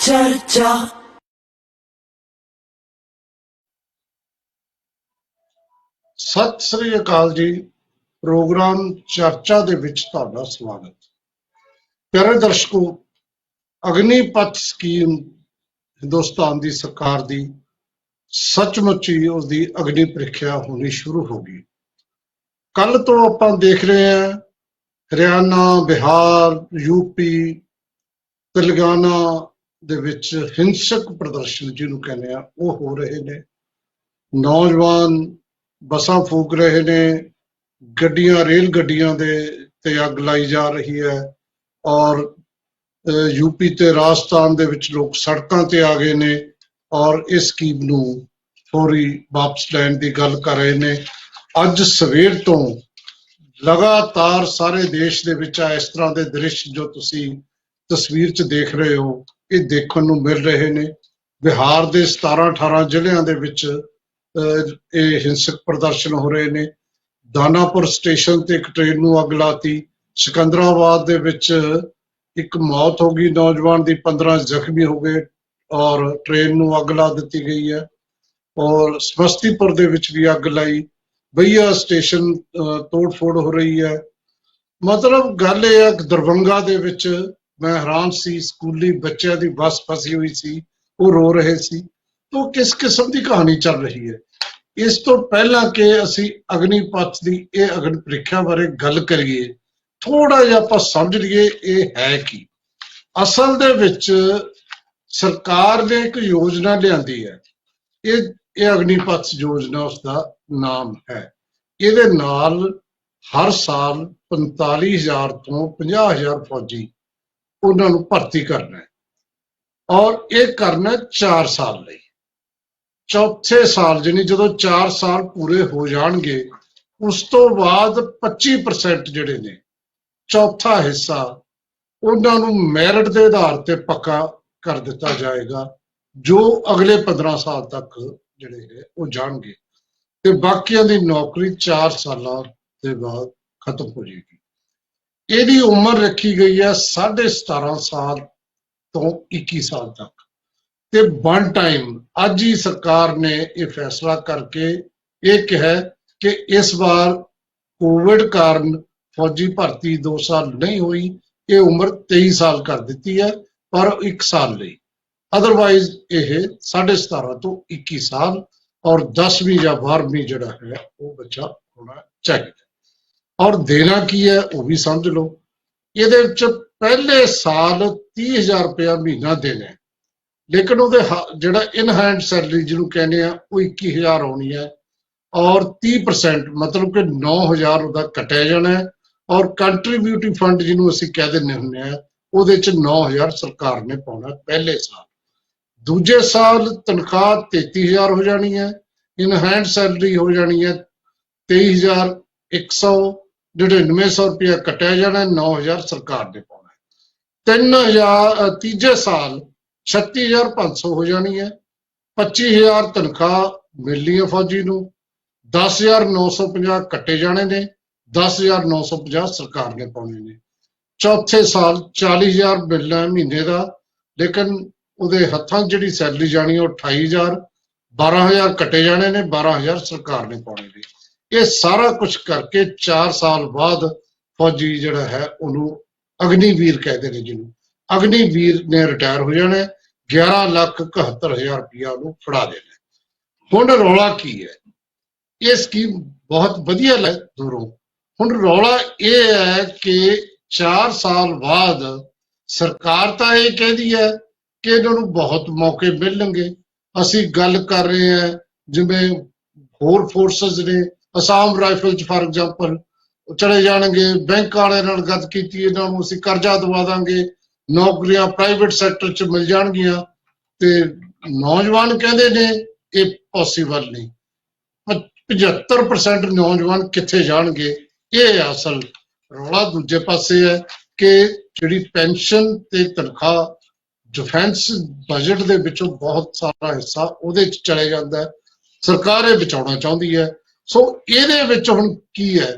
चर्चा। सत श्री अकाल जी। प्रोग्राम चर्चा ਦੇ ਵਿੱਚ ਤੁਹਾਡਾ ਸਵਾਗਤ। ਪਿਆਰੇ ਦਰਸ਼ਕੋ, ਅਗਨੀਪਥ ਸਕੀਮ ਹਿੰਦੁਸਤਾਨ ਦੀ ਸਰਕਾਰ ਦੀ ਸੱਚਮੁੱਚ ਹੀ ਉਸ ਦੀ ਅਗਨੀ ਪ੍ਰੀਖਿਆ ਹੋਣੀ ਸ਼ੁਰੂ ਹੋ ਗਈ। ਕੱਲ ਤੋਂ ਆਪਾਂ ਦੇਖ ਰਹੇ ਹਾਂ ਹਰਿਆਣਾ, ਬਿਹਾਰ, ਯੂਪੀ, ਤੇਲੰਗਾਨਾ ਦੇ ਵਿੱਚ ਹਿੰਸਕ ਪ੍ਰਦਰਸ਼ਨ ਜਿਹਨੂੰ ਕਹਿੰਦੇ ਆ ਉਹ ਹੋ ਰਹੇ ਨੇ। ਨੌਜਵਾਨ ਬੱਸਾਂ ਫੂਕ ਰਹੇ ਨੇ, ਗੱਡੀਆਂ, ਰੇਲ ਗੱਡੀਆਂ ਦੇ ਤੇ ਅੱਗ ਲਾਈ ਜਾ ਰਹੀ ਹੈ ਔਰ यूपी ਤੇ ਰਾਜਸਥਾਨ ਦੇ ਵਿੱਚ ਲੋਕ ਸੜਕਾਂ ਤੇ ਆ ਗਏ ਨੇ ਔਰ ਇਸ ਸਕੀਮ ਨੂੰ ਫੌਰੀ ਵਾਪਸ ਲੈਣ ਦੀ ਗੱਲ ਕਰ ਰਹੇ ਨੇ। ਅੱਜ ਸਵੇਰ ਤੋਂ ਲਗਾਤਾਰ ਸਾਰੇ ਦੇਸ਼ ਦੇ ਵਿੱਚ ਇਸ ਤਰ੍ਹਾਂ ਦੇ ਦ੍ਰਿਸ਼ ਜੋ ਤੁਸੀਂ ਤਸਵੀਰ 'ਚ ਦੇਖ ਰਹੇ ਹੋ ਇਹ ਦੇਖਣ ਨੂੰ ਮਿਲ ਰਹੇ ਨੇ। ਬਿਹਾਰ ਦੇ 17-18 ਜ਼ਿਲ੍ਹਿਆਂ ਦੇ ਵਿੱਚ ਇਹ ਹਿੰਸਕ ਪ੍ਰਦਰਸ਼ਨ ਹੋ ਰਹੇ ਨੇ। ਦਾਨਾਪੁਰ ਸਟੇਸ਼ਨ ਤੇ ਇੱਕ ਟ੍ਰੇਨ ਨੂੰ ਅੱਗ ਲਾਤੀ। ਸਿਕੰਦਰਾਬਾਦ ਦੇ ਵਿੱਚ ਇੱਕ ਮੌਤ ਹੋ ਗਈ ਨੌਜਵਾਨ ਦੀ, 15 ਜ਼ਖਮੀ ਹੋ ਗਏ ਔਰ ਟ੍ਰੇਨ ਨੂੰ ਅੱਗ ਲਾ ਦਿੱਤੀ ਗਈ ਹੈ। ਔਰ ਸਮਸਤੀਪੁਰ ਦੇ ਵਿੱਚ ਵੀ ਅੱਗ ਲਾਈ। ਬਈਆ ਸਟੇਸ਼ਨ ਤੋੜ-ਫੋੜ ਹੋ ਰਹੀ ਹੈ। ਮਤਲਬ ਗੱਲ ਇਹ ਹੈ ਕਿ ਦਰਭੰਗਾ ਦੇ ਵਿੱਚ ਮੈਂ ਹੈਰਾਨ ਸੀ, ਸਕੂਲੀ ਬੱਚਿਆਂ ਦੀ ਬੱਸ ਫਸੀ ਹੋਈ ਸੀ, ਉਹ ਰੋ ਰਹੇ ਸੀ। ਤਾਂ ਕਿਸ ਕਿਸਮ ਦੀ ਕਹਾਣੀ ਚੱਲ ਰਹੀ ਹੈ। ਇਸ ਤੋਂ ਪਹਿਲਾਂ ਕਿ ਅਸੀਂ ਅਗਨੀਪਥ ਦੀ ਇਹ ਅਗਨ ਪ੍ਰੀਖਿਆ ਬਾਰੇ ਗੱਲ ਕਰੀਏ, ਥੋੜਾ ਜਿਹਾ ਆਪਾਂ ਸਮਝ ਲਈਏ ਇਹ ਹੈ ਕੀ। ਅਸਲ ਦੇ ਵਿੱਚ ਸਰਕਾਰ ਨੇ ਇੱਕ ਯੋਜਨਾ ਲਿਆਂਦੀ ਹੈ, ਇਹ ਅਗਨੀਪਥ ਯੋਜਨਾ ਉਸਦਾ ਨਾਮ ਹੈ। ਇਹਦੇ ਨਾਲ ਹਰ ਸਾਲ 45,000 ਤੋਂ 50,000 ਫੌਜੀ ਉਹਨਾਂ ਨੂੰ ਭਰਤੀ ਕਰਨਾ ਹੈ ਔਰ ਇਹ ਕਰਨਾ 4 ਸਾਲ ਲਈ। ਚੌਥੇ ਸਾਲ ਜਾਨੀ ਜਦੋਂ 4 ਸਾਲ ਪੂਰੇ ਹੋ ਜਾਣਗੇ ਉਸ ਤੋਂ ਬਾਅਦ 25% ਜਿਹੜੇ ਨੇ ਚੌਥਾ ਹਿੱਸਾ ਉਹਨਾਂ ਨੂੰ ਮੈਰਿਟ ਦੇ ਆਧਾਰ ਤੇ ਪੱਕਾ ਕਰ ਦਿੱਤਾ ਜਾਏਗਾ, ਜੋ ਅਗਲੇ 15 ਸਾਲ ਤੱਕ ਜਿਹੜੇ ਹੈ ਉਹ ਜਾਣਗੇ ਤੇ ਬਾਕੀਆਂ ਦੀ ਨੌਕਰੀ 4 ਸਾਲਾਂ ਦੇ ਬਾਅਦ ਖਤਮ ਹੋ ਜਾਏਗੀ। ਇਹਦੀ ਉਮਰ ਰੱਖੀ ਗਈ ਹੈ 17.5 ਸਾਲ ਤੋਂ 21 ਸਾਲ ਤੱਕ ਤੇ ਵਨ ਟਾਈਮ ਅੱਜ ਹੀ ਸਰਕਾਰ ਨੇ ਇਹ ਫੈਸਲਾ ਕਰਕੇ ਇਹ ਕਿਹਾ ਕਿ ਇਸ ਵਾਰ ਕੋਵਿਡ ਕਾਰਨ ਫੌਜੀ ਭਰਤੀ 2 ਸਾਲ ਨਹੀਂ ਹੋਈ, ਇਹ ਉਮਰ 23 ਸਾਲ ਕਰ ਦਿੱਤੀ ਹੈ ਪਰ 1 ਸਾਲ ਲਈ। ਅਦਰਵਾਈਜ਼ ਇਹ 17.5 ਤੋਂ 21 ਸਾਲ ਔਰ 10ਵੀਂ ਜਾਂ 12ਵੀਂ ਜਿਹੜਾ ਹੈ ਉਹ ਬੱਚਾ ਹੋਣਾ ਚਾਹੀਦਾ। ਔਰ ਦੇਣਾ ਕੀ ਹੈ ਉਹ ਵੀ ਸਮਝ ਲਓ। ਇਹਦੇ ਵਿੱਚ ਪਹਿਲੇ ਸਾਲ 30,000 ਰੁਪਇਆ ਮਹੀਨਾ ਦੇਣਾ ਹੈ, ਲੇਕਿਨ ਉਹਦੇ ਜਿਹੜਾ ਇਨ ਹੈਂਡ ਸੈਲਰੀ ਜਿਹਨੂੰ ਕਹਿੰਦੇ ਆ ਉਹ 21,000 ਆਉਣੀ ਹੈ ਔਰ 30% ਮਤਲਬ ਕਿ 9,000 ਉਹਦਾ ਕੱਟਿਆ ਜਾਣਾ ਹੈ ਔਰ ਕੰਟਰੀਬਿਊਟਿਵ ਫੰਡ ਜਿਹਨੂੰ ਅਸੀਂ ਕਹਿ ਦਿੰਦੇ ਹੁੰਦੇ ਆ ਉਹਦੇ 'ਚ 9,000 ਸਰਕਾਰ ਨੇ ਪਾਉਣਾ ਪਹਿਲੇ ਸਾਲ। ਦੂਜੇ ਸਾਲ ਤਨਖਾਹ 33,000 ਹੋ ਜਾਣੀ ਹੈ, ਇਨ ਹੈਂਡ ਸੈਲਰੀ ਹੋ ਜਾਣੀ ਹੈ 23,100, 9900 ਰੁਪਇਆ ਕੱਟਿਆ ਜਾਣਾ, 9,000 ਸਰਕਾਰ ਨੇ ਪਾਉਣਾ। ਤੀਜੇ ਸਾਲ 36,500 ਹੋ ਜਾਣੀ ਹੈ, 25,000 ਤਨਖਾਹ ਮਿਲਣੀ ਹੈ ਫੌਜੀ ਨੂੰ, 10,950 ਕੱਟੇ ਜਾਣੇ ਨੇ, 10,950 ਸਰਕਾਰ ਨੇ ਪਾਉਣੇ ਨੇ। ਚੌਥੇ ਸਾਲ 40,000 ਮਿਲਣਾ ਮਹੀਨੇ ਦਾ, ਲੇਕਿਨ ਉਹਦੇ ਹੱਥਾਂ ਜਿਹੜੀ ਸੈਲਰੀ ਜਾਣੀ ਉਹ 28,000, 12,000 ਕੱਟੇ ਜਾਣੇ ਨੇ, 12,000 ਸਰਕਾਰ ਨੇ ਪਾਉਣੇ ਨੇ। ਇਹ ਸਾਰਾ ਕੁਝ ਕਰਕੇ 4 ਸਾਲ ਬਾਅਦ ਫੌਜੀ ਜਿਹੜਾ ਹੈ ਉਹਨੂੰ ਅਗਨੀਵੀਰ ਕਹਿੰਦੇ ਨੇ, ਜਿਹਨੂੰ ਅਗਨੀਵੀਰ ਨੇ ਰਿਟਾਇਰ ਹੋ ਜਾਣਾ, 11,71,000 ਰੁਪਇਆ ਉਹਨੂੰ ਫੜਾ ਦੇਣਾ। ਹੁਣ ਰੌਲਾ ਕੀ ਹੈ? ਇਹ ਸਕੀਮ ਬਹੁਤ ਵਧੀਆ ਲੈ ਦੂਰੋਂ। ਹੁਣ ਰੌਲਾ ਇਹ ਹੈ ਕਿ 4 ਸਾਲ ਬਾਅਦ ਸਰਕਾਰ ਤਾਂ ਇਹ ਕਹਿੰਦੀ ਹੈ ਕਿ ਇਹਨਾਂ ਨੂੰ ਬਹੁਤ ਮੌਕੇ ਮਿਲਣਗੇ। ਅਸੀਂ ਗੱਲ ਕਰ ਰਹੇ ਹਾਂ ਜਿਵੇਂ ਹੋਰ ਫੋਰਸਸ ਨੇ, ਅਸਾਮ ਰਾਈਫਲ 'ਚ ਫਾਰ ਐਗਜ਼ਾਮਪਲ ਚਲੇ ਜਾਣਗੇ, ਬੈਂਕ ਵਾਲਿਆਂ ਨਾਲ ਗੱਲ ਕੀਤੀ, ਇਹਨਾਂ ਨੂੰ ਅਸੀਂ ਕਰਜ਼ਾ ਦਵਾ ਦਾਂਗੇ, ਨੌਕਰੀਆਂ ਪ੍ਰਾਈਵੇਟ ਸੈਕਟਰ 'ਚ ਮਿਲ ਜਾਣਗੀਆਂ। ਤੇ ਨੌਜਵਾਨ ਕਹਿੰਦੇ ਨੇ ਇਹ ਪੋਸੀਬਲ ਨਹੀਂ। 75% ਨੌਜਵਾਨ ਕਿੱਥੇ ਜਾਣਗੇ? ਇਹ ਅਸਲ ਰੌਲਾ। ਦੂਜੇ ਪਾਸੇ ਹੈ ਕਿ ਜਿਹੜੀ ਪੈਨਸ਼ਨ ਤੇ ਤਨਖਾਹ ਡਿਫੈਂਸ ਬਜਟ ਦੇ ਵਿੱਚੋਂ ਬਹੁਤ ਸਾਰਾ ਹਿੱਸਾ ਉਹਦੇ 'ਚ ਚਲੇ ਜਾਂਦਾ, ਸਰਕਾਰ ਇਹ ਬਚਾਉਣਾ ਚਾਹੁੰਦੀ ਹੈ। ਸੋ ਇਹਦੇ ਵਿੱਚ ਹੁਣ ਕੀ ਹੈ,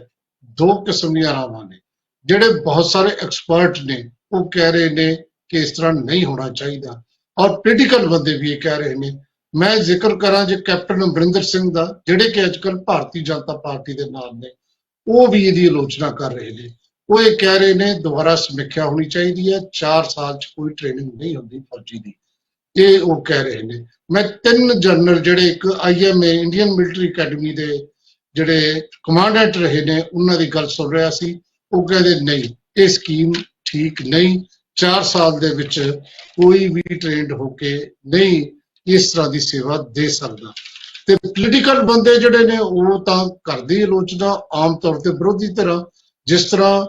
2 ਕਿਸਮ ਦੀਆਂ ਰਾਵਾਂ ਨੇ। ਜਿਹੜੇ ਬਹੁਤ ਸਾਰੇ ਐਕਸਪਰਟ ਨੇ ਉਹ ਕਹਿ ਰਹੇ ਨੇ ਕਿ ਇਸ ਤਰ੍ਹਾਂ ਨਹੀਂ ਹੋਣਾ ਚਾਹੀਦਾ, ਔਰ ਪੋਲੀਟੀਕਲ ਬੰਦੇ ਵੀ ਇਹ ਕਹਿ ਰਹੇ ਨੇ। ਮੈਂ ਜ਼ਿਕਰ ਕਰਾਂ ਜੇ ਕੈਪਟਨ ਅਮਰਿੰਦਰ ਸਿੰਘ ਦਾ, ਜਿਹੜੇ ਕਿ ਅੱਜ ਕੱਲ੍ਹ ਭਾਰਤੀ ਜਨਤਾ ਪਾਰਟੀ ਦੇ ਨਾਲ ਨੇ, ਉਹ ਵੀ ਇਹਦੀ ਆਲੋਚਨਾ ਕਰ ਰਹੇ ਨੇ। ਉਹ ਇਹ ਕਹਿ ਰਹੇ ਨੇ ਦੁਬਾਰਾ ਸਮੀਖਿਆ ਹੋਣੀ ਚਾਹੀਦੀ ਹੈ, 4 ਸਾਲ 'ਚ ਕੋਈ ਟ੍ਰੇਨਿੰਗ ਨਹੀਂ ਹੁੰਦੀ ਫੌਜੀ ਦੀ, ਇਹ ਉਹ ਕਹਿ ਰਹੇ ਨੇ। ਮੈਂ 3 ਜਨਰਲ ਜਿਹੜੇ ਇੱਕ IMA ਇੰਡੀਅਨ ਮਿਲਟਰੀ ਅਕੈਡਮੀ ਦੇ ਜਿਹੜੇ ਕਮਾਂਡੈਂਟ ਰਹੇ ਨੇ ਉਹਨਾਂ ਦੀ ਗੱਲ ਸੁਣ ਰਿਹਾ ਸੀ। ਉਹ ਕਹਿੰਦੇ ਨਹੀਂ, ਇਹ ਸਕੀਮ ਠੀਕ ਨਹੀਂ, 4 ਸਾਲ ਦੇ ਵਿੱਚ ਕੋਈ ਵੀ ਟ੍ਰੇਨਡ ਹੋ ਕੇ ਨਹੀਂ ਇਸ ਤਰ੍ਹਾਂ ਦੀ ਸੇਵਾ ਦੇ ਸਕਦਾ। ਤੇ ਪੋਲੀਟੀਕਲ ਬੰਦੇ ਜਿਹੜੇ ਨੇ ਉਹ ਤਾਂ ਕਰਦੀ ਆਲੋਚਨਾ ਆਮ ਤੌਰ ਤੇ ਵਿਰੋਧੀ ਧਿਰਾਂ, ਜਿਸ ਤਰ੍ਹਾਂ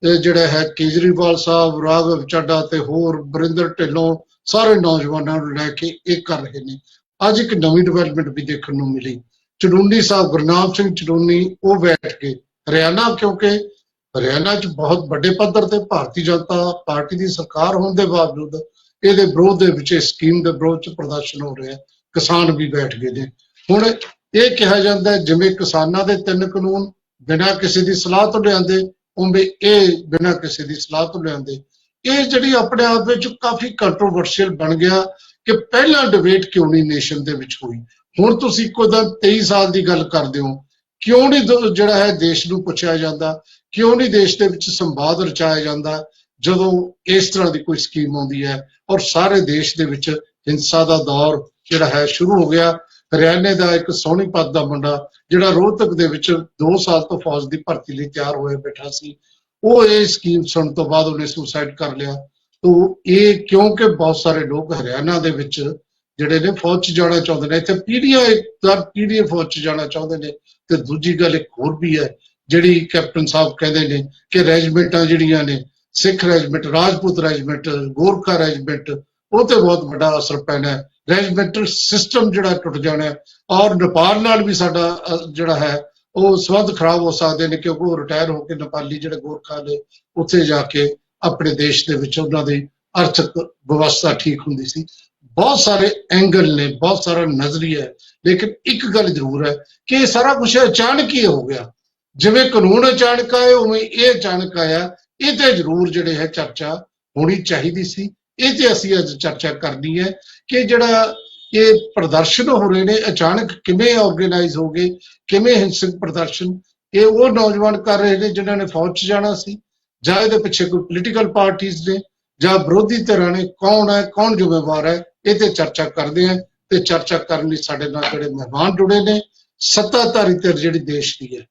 ਜਿਹੜਾ ਹੈ ਕੇਜਰੀਵਾਲ ਸਾਹਿਬ, ਰਾਘਵ ਚੱਡਾ ਤੇ ਹੋਰ ਬਰਿੰਦਰ ਢਿੱਲੋਂ, ਸਾਰੇ ਨੌਜਵਾਨਾਂ ਨੂੰ ਲੈ ਕੇ ਇਹ ਕਰ ਰਹੇ ਨੇ। ਅੱਜ ਇੱਕ ਨਵੀਂ ਡਿਵੈਲਪਮੈਂਟ ਵੀ ਦੇਖਣ ਨੂੰ ਮਿਲੀ, ਚੜੂਨੀ ਸਾਹਿਬ ਗੁਰਨਾਮ ਸਿੰਘ ਚੜੂਨੀ ਉਹ ਬੈਠ ਕੇ ਹਰਿਆਣਾ, ਕਿਉਂਕਿ ਹਰਿਆਣਾ 'ਚ ਬਹੁਤ ਵੱਡੇ ਪੱਧਰ ਤੇ ਭਾਰਤੀ ਜਨਤਾ ਪਾਰਟੀ ਦੀ ਸਰਕਾਰ ਹੋਣ ਦੇ ਬਾਵਜੂਦ ਇਹਦੇ ਵਿਰੋਧ ਦੇ ਵਿੱਚ, ਇਸ ਸਕੀਮ ਦੇ ਵਿਰੋਧ 'ਚ ਪ੍ਰਦਰਸ਼ਨ ਹੋ ਰਿਹਾ, ਕਿਸਾਨ ਵੀ ਬੈਠ ਗਏ ਨੇ। ਹੁਣ ਇਹ ਕਿਹਾ ਜਾਂਦਾ ਜਿਵੇਂ ਕਿਸਾਨਾਂ ਦੇ 3 ਕਾਨੂੰਨ ਬਿਨਾਂ ਕਿਸੇ ਦੀ ਸਲਾਹ ਤੋਂ ਲਿਆਂਦੇ, ਉਵੇਂ ਇਹ ਬਿਨਾਂ ਕਿਸੇ ਦੀ ਸਲਾਹ ਤੋਂ ਲਿਆਂਦੇ। ਇਹ ਜਿਹੜੀ ਆਪਣੇ ਆਪ ਵਿੱਚ ਕਾਫੀ ਕੰਟਰੋਵਰਸ਼ੀਅਲ ਬਣ ਗਿਆ ਕਿ ਪਹਿਲਾਂ ਡਿਬੇਟ ਕਿਉਂ ਨਹੀਂ ਨੇਸ਼ਨ ਦੇ ਵਿੱਚ ਹੋਈ। ਹੁਣ ਤੁਸੀਂ ਇੱਕੋਦਮ 23 ਸਾਲ ਦੀ ਗੱਲ ਕਰਦੇ ਹੋ, ਕਿਉਂ ਨਹੀਂ ਜਿਹੜਾ ਹੈ ਦੇਸ਼ ਨੂੰ ਪੁੱਛਿਆ ਜਾਂਦਾ, ਕਿਉਂ ਨਹੀਂ ਦੇਸ਼ ਦੇ ਵਿੱਚ ਸੰਵਾਦ ਰਚਾਇਆ ਜਾਂਦਾ ਜਦੋਂ ਇਸ ਤਰ੍ਹਾਂ ਦੀ ਕੋਈ ਸਕੀਮ ਆਉਂਦੀ ਹੈ। ਔਰ ਸਾਰੇ ਦੇਸ਼ ਦੇ ਵਿੱਚ ਹਿੰਸਾ ਦਾ ਦੌਰ ਜਿਹੜਾ ਹੈ ਸ਼ੁਰੂ ਹੋ ਗਿਆ। ਹਰਿਆਣੇ ਦਾ ਇੱਕ ਸੋਨੀਪਤ ਦਾ ਮੁੰਡਾ ਜਿਹੜਾ ਰੋਹਤਕ ਦੇ ਵਿੱਚ 2 ਸਾਲ ਤੋਂ ਫੌਜ ਦੀ ਭਰਤੀ ਲਈ ਤਿਆਰ ਹੋਏ ਬੈਠਾ ਸੀ, ਉਹ ਇਹ ਸਕੀਮ ਸੁਣਨ ਤੋਂ ਬਾਅਦ ਉਹਨੇ ਸੁਸਾਈਡ ਕਰ ਲਿਆ। ਤੋ ਇਹ ਕਿਉਂਕਿ ਬਹੁਤ ਸਾਰੇ ਲੋਕ ਹਰਿਆਣਾ ਦੇ ਵਿੱਚ ਜਿਹੜੇ ਨੇ ਫੌਜ 'ਚ ਜਾਣਾ ਚਾਹੁੰਦੇ ਨੇ, ਇੱਥੇ ਪੀੜੀਆਂ ਫੌਜ 'ਚ ਜਾਣਾ ਚਾਹੁੰਦੇ ਨੇ। ਤੇ ਦੂਜੀ ਗੱਲ ਇੱਕ ਹੋਰ ਵੀ ਹੈ ਜਿਹੜੀ ਕੈਪਟਨ ਸਾਹਿਬ ਕਹਿੰਦੇ ਨੇ ਕਿ ਰੈਜੀਮੈਂਟਾਂ ਜਿਹੜੀਆਂ ਨੇ, Sikh regiment, Rajput regiment, Gorkha regiment, ਉਹ ਤੇ ਬਹੁਤ ਵੱਡਾ ਅਸਰ ਪੈਣਾ। ਰੈਜੀਮੈਂਟਲ ਸਿਸਟਮ ਜਿਹੜਾ ਟੁੱਟ ਜਾਣਾ, ਔਰ ਨੇਪਾਲ ਨਾਲ ਵੀ ਸਾਡਾ ਜਿਹੜਾ ਹੈ ਉਹ ਸੰਬੰਧ ਖਰਾਬ ਹੋ ਸਕਦੇ ਨੇ, ਕਿਉਂਕਿ ਉਹ ਰਿਟਾਇਰ ਹੋ ਕੇ ਨੇਪਾਲੀ ਜਿਹੜੇ ਗੋਰਖਾ ਨੇ ਉੱਥੇ ਜਾ ਕੇ ਆਪਣੇ ਦੇਸ਼ ਦੇ ਵਿੱਚ ਉਹਨਾਂ ਦੀ ਆਰਥਿਕ ਵਿਵਸਥਾ ਠੀਕ ਹੁੰਦੀ ਸੀ। ਬਹੁਤ ਸਾਰੇ ਐਂਗਲ ਨੇ, ਬਹੁਤ ਸਾਰਾ ਨਜ਼ਰੀਆ ਹੈ, ਲੇਕਿਨ ਇੱਕ ਗੱਲ ਜ਼ਰੂਰ ਹੈ ਕਿ ਇਹ ਸਾਰਾ ਕੁਛ ਅਚਾਨਕ ਹੀ ਹੋ ਗਿਆ। ਜਿਵੇਂ ਕਾਨੂੰਨ ਅਚਾਨਕ ਆਏ ਉਵੇਂ ਇਹ ਅਚਾਨਕ ਆਇਆ। ਇਹ ਤੇ ਜ਼ਰੂਰ ਜਿਹੜੇ ਹੈ ਚਰਚਾ ਹੋਣੀ ਚਾਹੀਦੀ ਸੀ। ਇਹ ਤੇ ਅਸੀਂ ਅੱਜ ਚਰਚਾ ਕਰਨੀ ਹੈ ਕਿ ਜਿਹੜਾ ਇਹ ਪ੍ਰਦਰਸ਼ਨ ਹੋ ਰਹੇ ਨੇ ਅਚਾਨਕ ਕਿਵੇਂ ਆਰਗੇਨਾਈਜ਼ ਹੋ ਗਏ, ਕਿਵੇਂ ਹਿੰਸਕ ਪ੍ਰਦਰਸ਼ਨ ਇਹ ਉਹ ਨੌਜਵਾਨ ਕਰ ਰਹੇ ਨੇ ਜਿਨ੍ਹਾਂ ਨੇ ਫੌਜ 'ਚ ਜਾਣਾ ਸੀ, ਜਾਂ ਇਹਦੇ ਪਿੱਛੇ ਕੋਈ ਪੋਲੀਟੀਕਲ ਪਾਰਟੀਆਂ ਨੇ ਜਾਂ ਵਿਰੋਧੀ ਧਿਰਾਂ ਨੇ। ਕੌਣ ਹੈ, ਕੌਣ ਜ਼ਿੰਮੇਵਾਰ ਹੈ, ਇਹ ਤੇ ਚਰਚਾ ਕਰਦੇ ਹਾਂ। ਤੇ ਚਰਚਾ ਕਰਨ ਲਈ ਸਾਡੇ ਨਾਲ ਜਿਹੜੇ ਮਹਿਮਾਨ ਜੁੜੇ ਨੇ, ਸੱਤਾਧਾਰੀ ਧਿਰ ਜਿਹੜੀ ਦੇਸ਼ ਦੀ ਹੈ,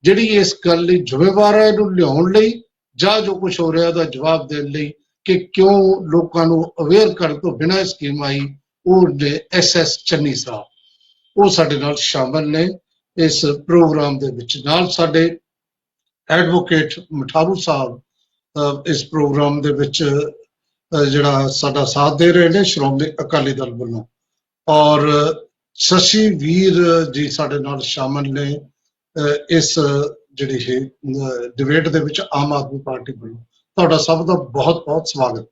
ਜਿਹੜੀ ਇਸ ਗੱਲ ਲਈ ਜ਼ਿੰਮੇਵਾਰ ਹੈ, ਇਹਨੂੰ ਲਿਆਉਣ ਲਈ ਜਾਂ ਜੋ ਕੁਝ ਹੋ ਰਿਹਾ ਉਹਦਾ ਜਵਾਬ ਦੇਣ ਲਈ ਕਿ ਕਿਉਂ ਲੋਕਾਂ ਨੂੰ ਅਵੇਅਰ ਕਰਨ ਤੋਂ ਬਿਨਾਂ ਸਕੀਮ ਆਈ, ਉਹ ਨੇ SS ਚੰਨੀ ਸਾਹਿਬ, ਉਹ ਸਾਡੇ ਨਾਲ ਸ਼ਾਮਲ ਨੇ ਇਸ ਪ੍ਰੋਗਰਾਮ ਦੇ ਵਿੱਚ। ਨਾਲ ਸਾਡੇ ਐਡਵੋਕੇਟ ਮਠਾਰੂ ਸਾਹਿਬ ਇਸ ਪ੍ਰੋਗਰਾਮ ਦੇ ਵਿੱਚ ਜਿਹੜਾ ਸਾਡਾ ਸਾਥ ਦੇ ਰਹੇ ਨੇ ਸ਼੍ਰੋਮਣੀ ਅਕਾਲੀ ਦਲ ਵੱਲੋਂ, ਔਰ ਸ਼ਸ਼ੀ ਵੀਰ ਜੀ ਸਾਡੇ ਨਾਲ ਸ਼ਾਮਲ ਨੇ ਇਸ ਜਿਹੜੀ ਹੈ ਡਿਬੇਟ ਦੇ ਵਿੱਚ ਆਮ ਆਦਮੀ ਪਾਰਟੀ ਵੱਲੋਂ। ਤੁਹਾਡਾ ਸਭ ਦਾ ਬਹੁਤ ਬਹੁਤ ਸਵਾਗਤ।